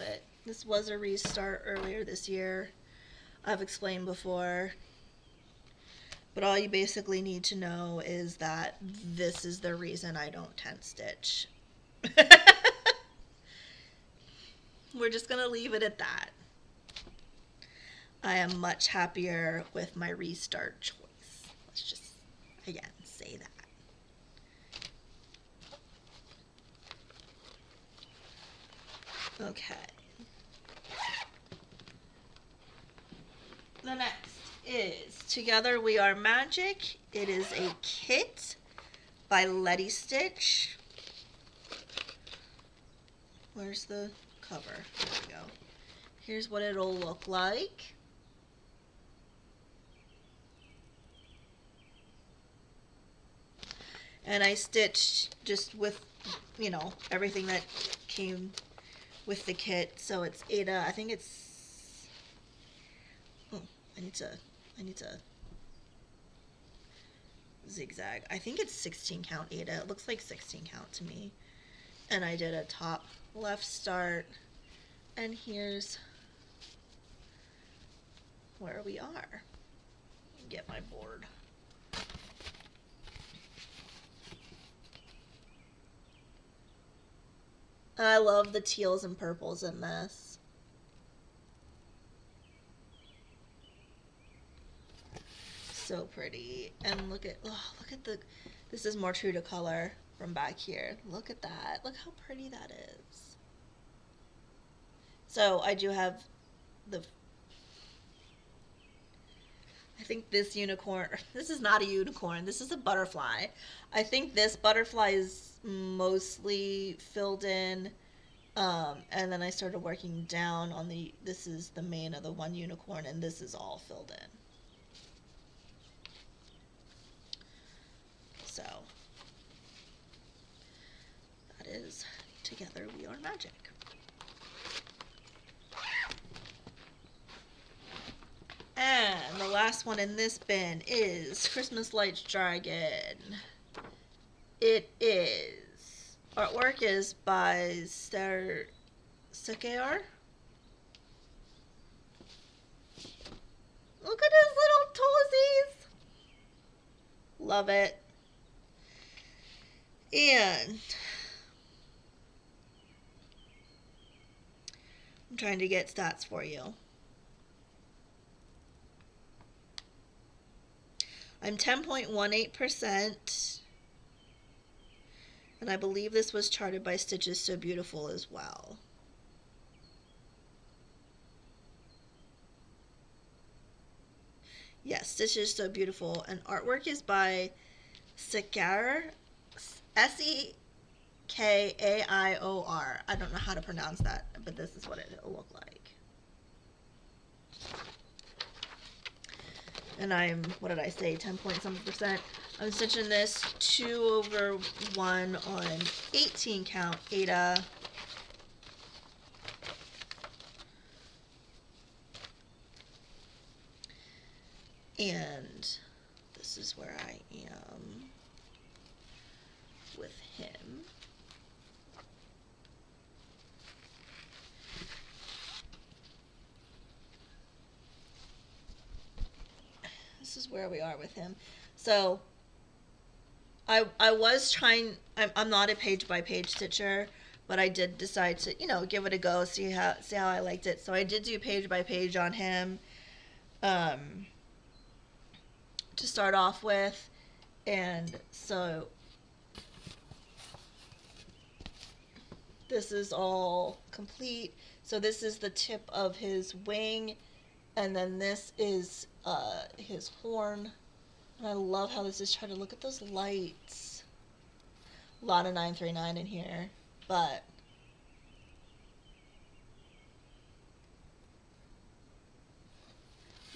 This was a restart earlier this year. I've explained before. But all you basically need to know is that this is the reason I don't 10 stitch. We're just going to leave it at that. I am much happier with my restart choice. Let's just, again, say that. Okay. The next is Together We Are Magic. It is a kit by Letty Stitch. Where's the cover? There we go. Here's what it'll look like. And I stitched just with, you know, everything that came with the kit. So it's Ada. I think it's. Oh, I need to zigzag. I think it's 16 count Ada. It looks like 16 count to me. And I did a top left start. And here's where we are. Get my board. I love the teals and purples in this. So pretty. And look at this is more true to color from back here. Look at that. Look how pretty that is. So I do have I think this unicorn, this is not a unicorn, this is a butterfly. I think this butterfly is mostly filled in, and then I started working down on this is the mane of the one unicorn, and this is all filled in. So, that is Together We Are Magic. And the last one in this bin is Christmas Lights Dragon. It is, artwork is by Sakar. Look at his little toesies. Love it. And I'm trying to get stats for you. I'm 10.18%, and I believe this was charted by Stitches So Beautiful as well. Yes, Stitches So Beautiful, and artwork is by Sekaior, Sekaior. I don't know how to pronounce that, but this is what it'll look like. And I'm, what did I say, 10 point something percent. I'm stitching this 2/1 on 18 count Ada. And this is where I am with him. This is where we are with him. So I was trying, I'm not a page by page stitcher, but I did decide to, you know, give it a go, see how I liked it. So I did do page by page on him to start off with. And so this is all complete. So this is the tip of his wing, and then this is his horn. And I love how this is trying to look at those lights. A lot of 939 in here, but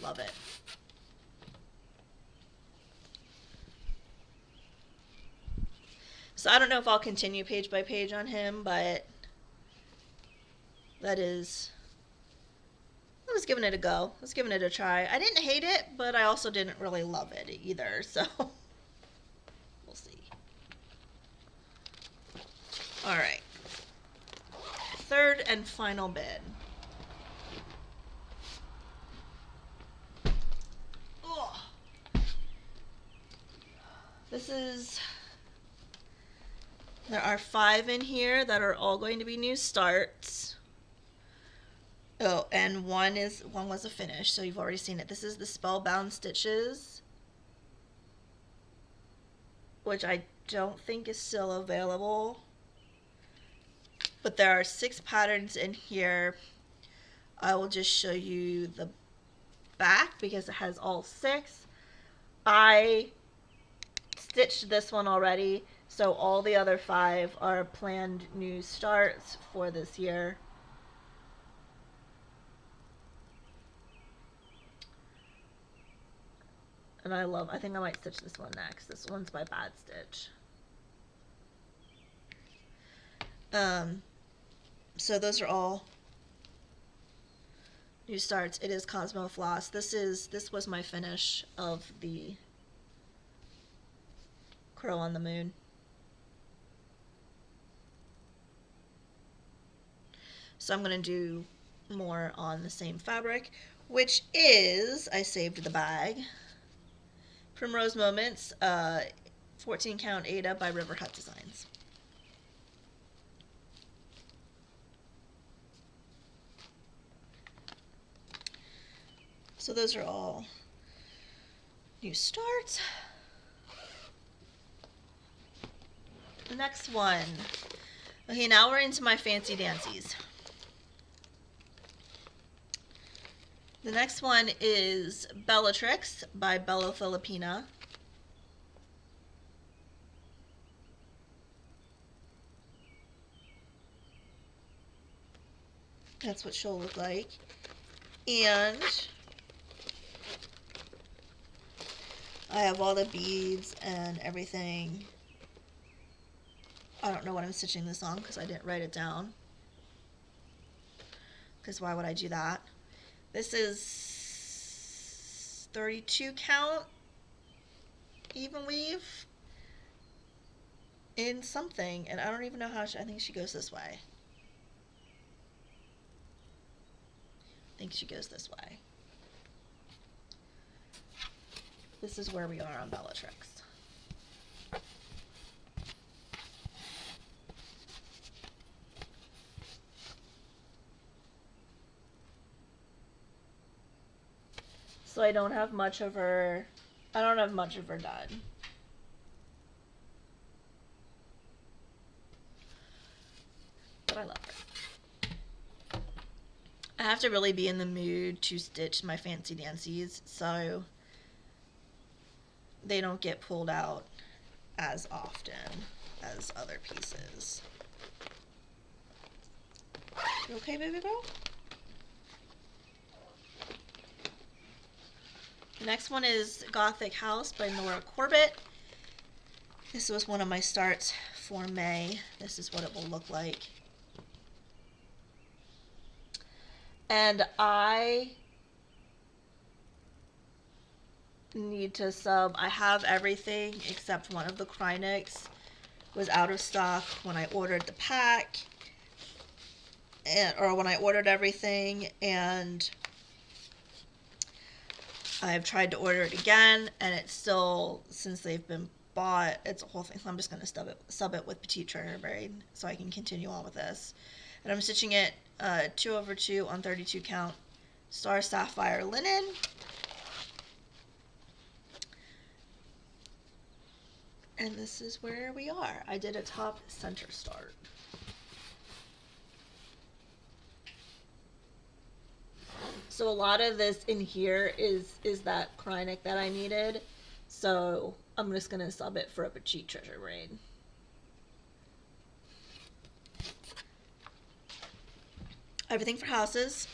love it. So I don't know if I'll continue page by page on him, but that is, I was giving it a go. I was giving it a try. I didn't hate it, but I also didn't really love it either, so we'll see. All right. Third and final bid. This is, there are 5 in here that are all going to be new starts. Oh, and one was a finish, so you've already seen it. This is the Spellbound Stitches, which I don't think is still available. But there are 6 patterns in here. I will just show you the back because it has all 6. I stitched this one already, so all the other 5 are planned new starts for this year. And I think I might stitch this one next. This one's by Bad Stitch. So those are all new starts. It is Cosmo Floss. This was my finish of the Crow on the Moon. So I'm going to do more on the same fabric, which is, I saved the bag, Primrose Moments, 14 count Ada by River Hut Designs. So those are all new starts. The next one. Okay, now we're into my fancy dancies. The next one is Bellatrix by Bella Filipina. That's what she'll look like. And I have all the beads and everything. I don't know what I'm stitching this on because I didn't write it down. Because why would I do that? This is 32 count even weave in something, and I don't even know how I think she goes this way. I think she goes this way. This is where we are on Bellatrix. So I don't have much of her done. But I love her. I have to really be in the mood to stitch my fancy dancies, so they don't get pulled out as often as other pieces. You okay, baby girl? The next one is Gothic House by Nora Corbett. This was one of my starts for May. This is what it will look like. And I need to sub. I have everything except one of the Krynics was out of stock when I ordered the pack, or when I ordered everything, and I've tried to order it again, and it's still, since they've been bought, it's a whole thing. So I'm just going to sub it with Petite Treasure Braid so I can continue on with this. And I'm stitching it 2/2 on 32 count Star Sapphire linen. And this is where we are. I did a top center start. So a lot of this in here is that Krynic that I needed. So I'm just going to sub it for a Petite Treasure Braid. Everything for houses.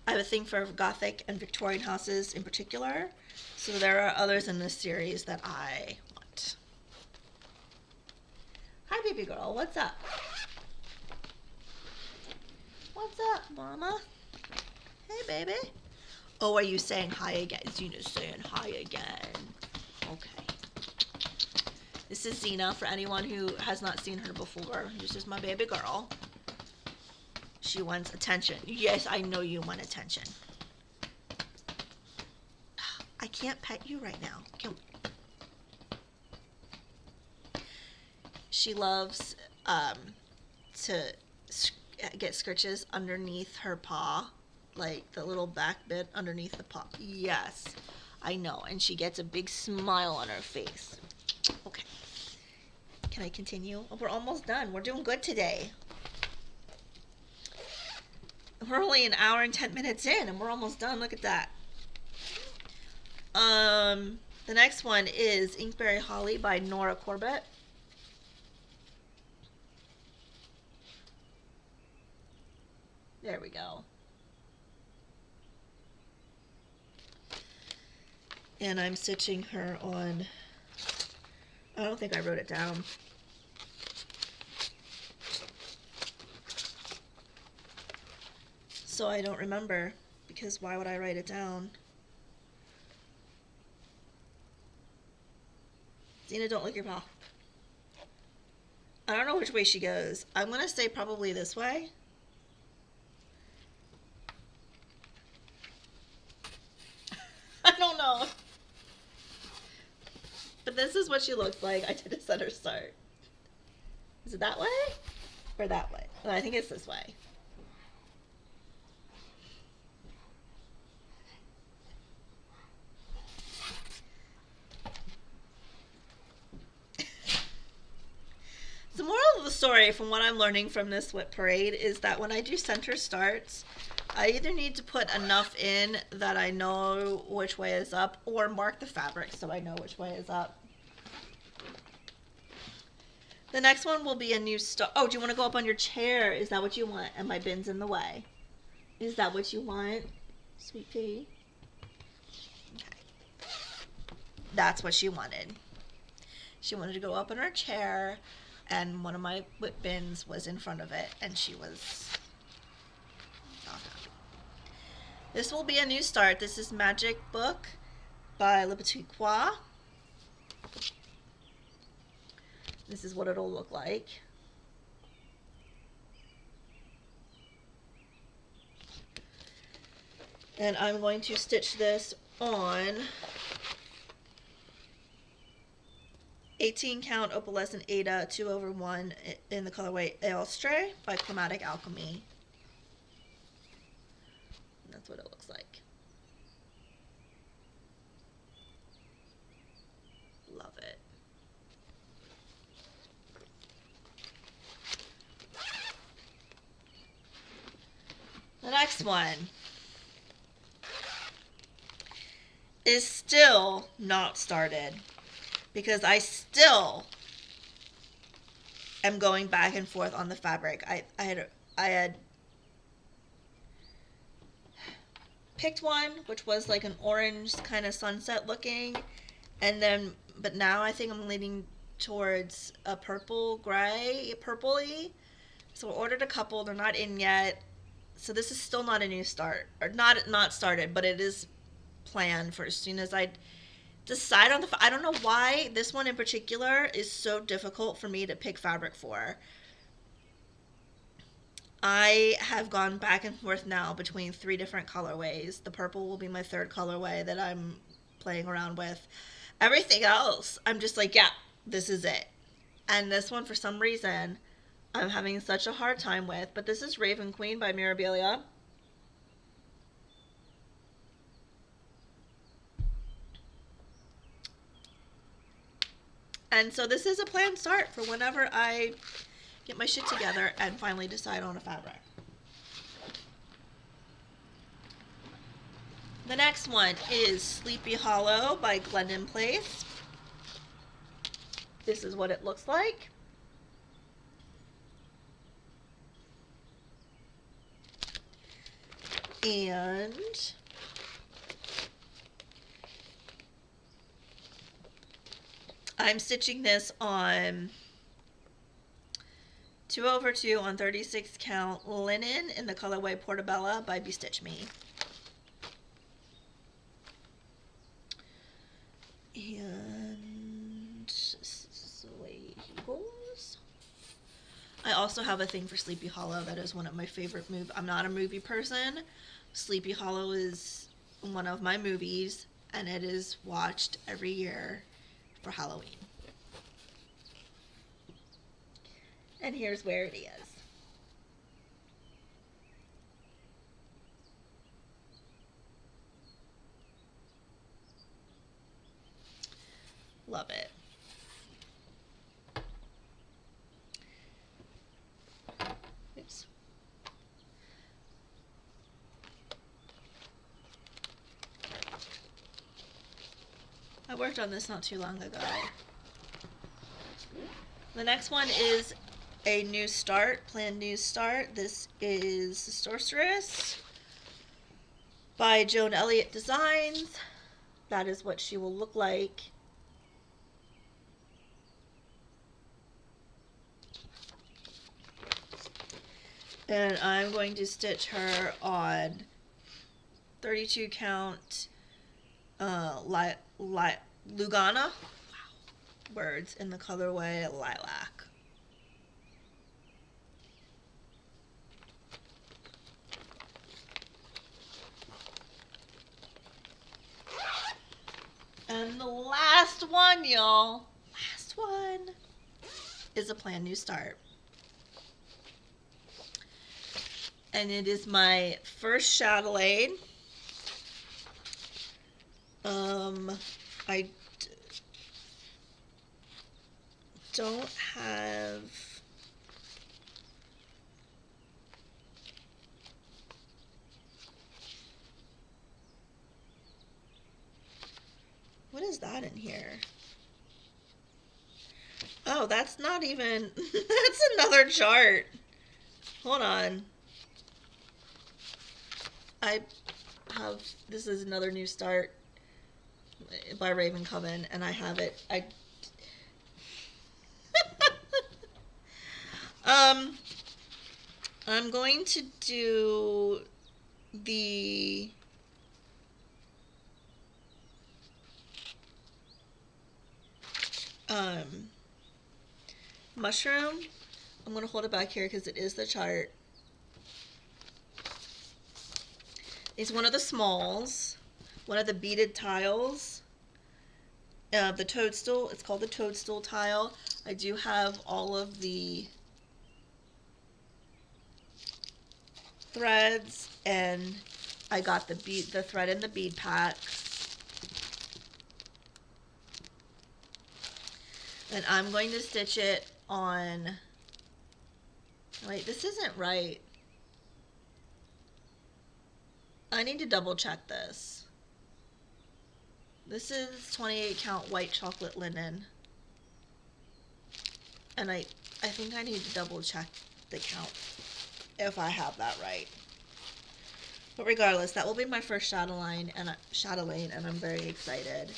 I have a thing for Gothic and Victorian houses in particular. So there are others in this series that I want. Hi, baby girl. What's up? What's up, mama? Hey, baby. Oh, are you saying hi again? Zena's saying hi again. Okay. This is Zena, for anyone who has not seen her before. This is my baby girl. She wants attention. Yes, I know you want attention. I can't pet you right now. She loves to get scritches underneath her paw, like the little back bit underneath the paw. Yes, I know. And she gets a big smile on her face. Okay. Can I continue? Oh, we're almost done. We're doing good today. We're only an hour and 10 minutes in, and we're almost done. Look at that. The next one is Inkberry Holly by Nora Corbett. There we go. And I'm stitching her on, I don't think I wrote it down. So I don't remember, because why would I write it down? Zena, don't lick your paw. I don't know which way she goes. I'm going to say probably this way. I don't know. But this is what she looks like. I did a center start. Is it that way? Or that way? Oh, I think it's this way. The moral of the story, from what I'm learning from this WIP parade, is that when I do center starts, I either need to put enough in that I know which way is up, or mark the fabric so I know which way is up. The next one will be a new start. Oh, do you want to go up on your chair? Is that what you want? And my bin's in the way. Is that what you want, sweet pea? Okay. That's what she wanted. She wanted to go up on her chair, and one of my WIP bins was in front of it, and she was not happy. This will be a new start. This is Magic Book by Le Petit Croix. This is what it'll look like. And I'm going to stitch this on 18 count opalescent Ada 2/1 in the colorway Ailstre by Chromatic Alchemy. And that's what it looks like. Love it. The next one is still not started, because I still am going back and forth on the fabric. I had picked one which was like an orange kind of sunset looking, and then but now I think I'm leaning towards a purple gray purpley. So I ordered a couple. They're not in yet. So this is still not a new start, or not started, but it is planned for as soon as I decide on the. I don't know why this one in particular is so difficult for me to pick fabric for. I have gone back and forth now between 3 different colorways. The purple will be my 3rd colorway that I'm playing around with. Everything else, I'm just like, yeah, this is it. And this one, for some reason, I'm having such a hard time with. But this is Raven Queen by Mirabilia. And so this is a planned start for whenever I get my shit together and finally decide on a fabric. The next one is Sleepy Hollow by Glendon Place. This is what it looks like. And I'm stitching this on 2/2 on 36 count linen in the colorway Portobello by Bestitch Me. And this is the way he goes. I also have a thing for Sleepy Hollow. That is one of my favorite movies. I'm not a movie person. Sleepy Hollow is one of my movies, and it is watched every year for Halloween. And here's where it is. Love it. Oops. I worked on this not too long ago. The next one is a new start, planned new start. This is Sorceress by Joan Elliott Designs. That is what she will look like. And I'm going to stitch her on 32 count Lugana. Wow. Words in the colorway Lilac. And the last one, y'all, last one is a planned new start. And it is my first chatelaine. I don't have what is that in here? Oh, that's not even that's another chart. Hold on. I have this is another new start by Raven Coven, and I have it. I'm going to do the mushroom. I'm going to hold it back here because it is the chart. It's one of the smalls, one of the beaded tiles. The toadstool, it's called the toadstool tile. I do have all of the threads, and I got the thread in the bead pack. And I'm going to stitch it on, wait, this isn't right. I need to double check this. This is 28 count white chocolate linen. And I think I need to double check the count if I have that right. But regardless, that will be my first chatelaine, and I'm very excited.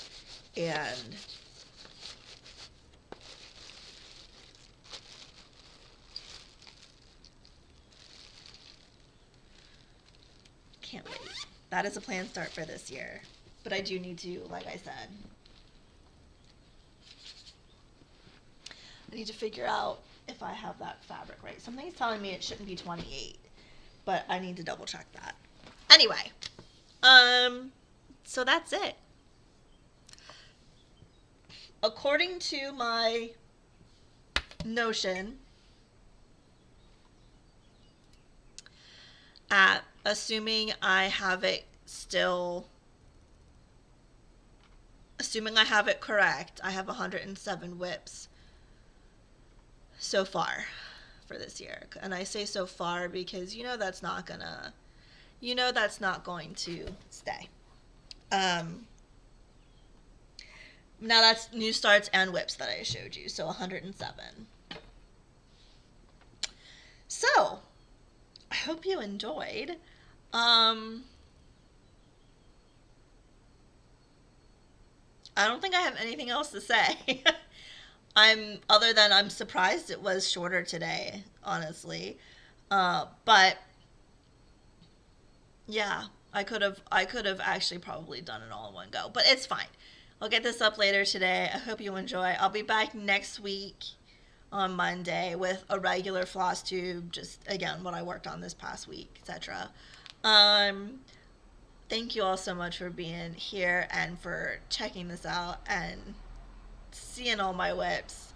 And can't wait. That is a planned start for this year. But I do need to, like I said, I need to figure out if I have that fabric right. Something's telling me it shouldn't be 28, but I need to double check that. Anyway, so that's it. According to my Notion, assuming I have it correct, I have 107 WIPs so far for this year. And I say so far because that's not going to stay. Now that's new starts and WIPs that I showed you, so 107. So, I hope you enjoyed. I don't think I have anything else to say. Other than I'm surprised it was shorter today, honestly. But yeah, I could have actually probably done it all in one go, but it's fine. I'll get this up later today. I hope you enjoy. I'll be back next week on Monday with a regular Flosstube, just again what I worked on this past week, etc. Thank you all so much for being here and for checking this out and seeing all my WIPs.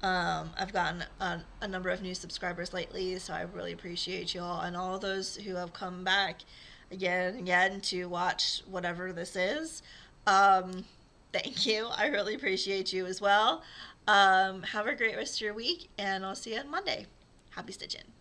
I've gotten a number of new subscribers lately, so I really appreciate you all and all those who have come back again and again to watch whatever this is. Um, Thank you. I really appreciate you as well. Have a great rest of your week, and I'll see you on Monday. Happy stitching.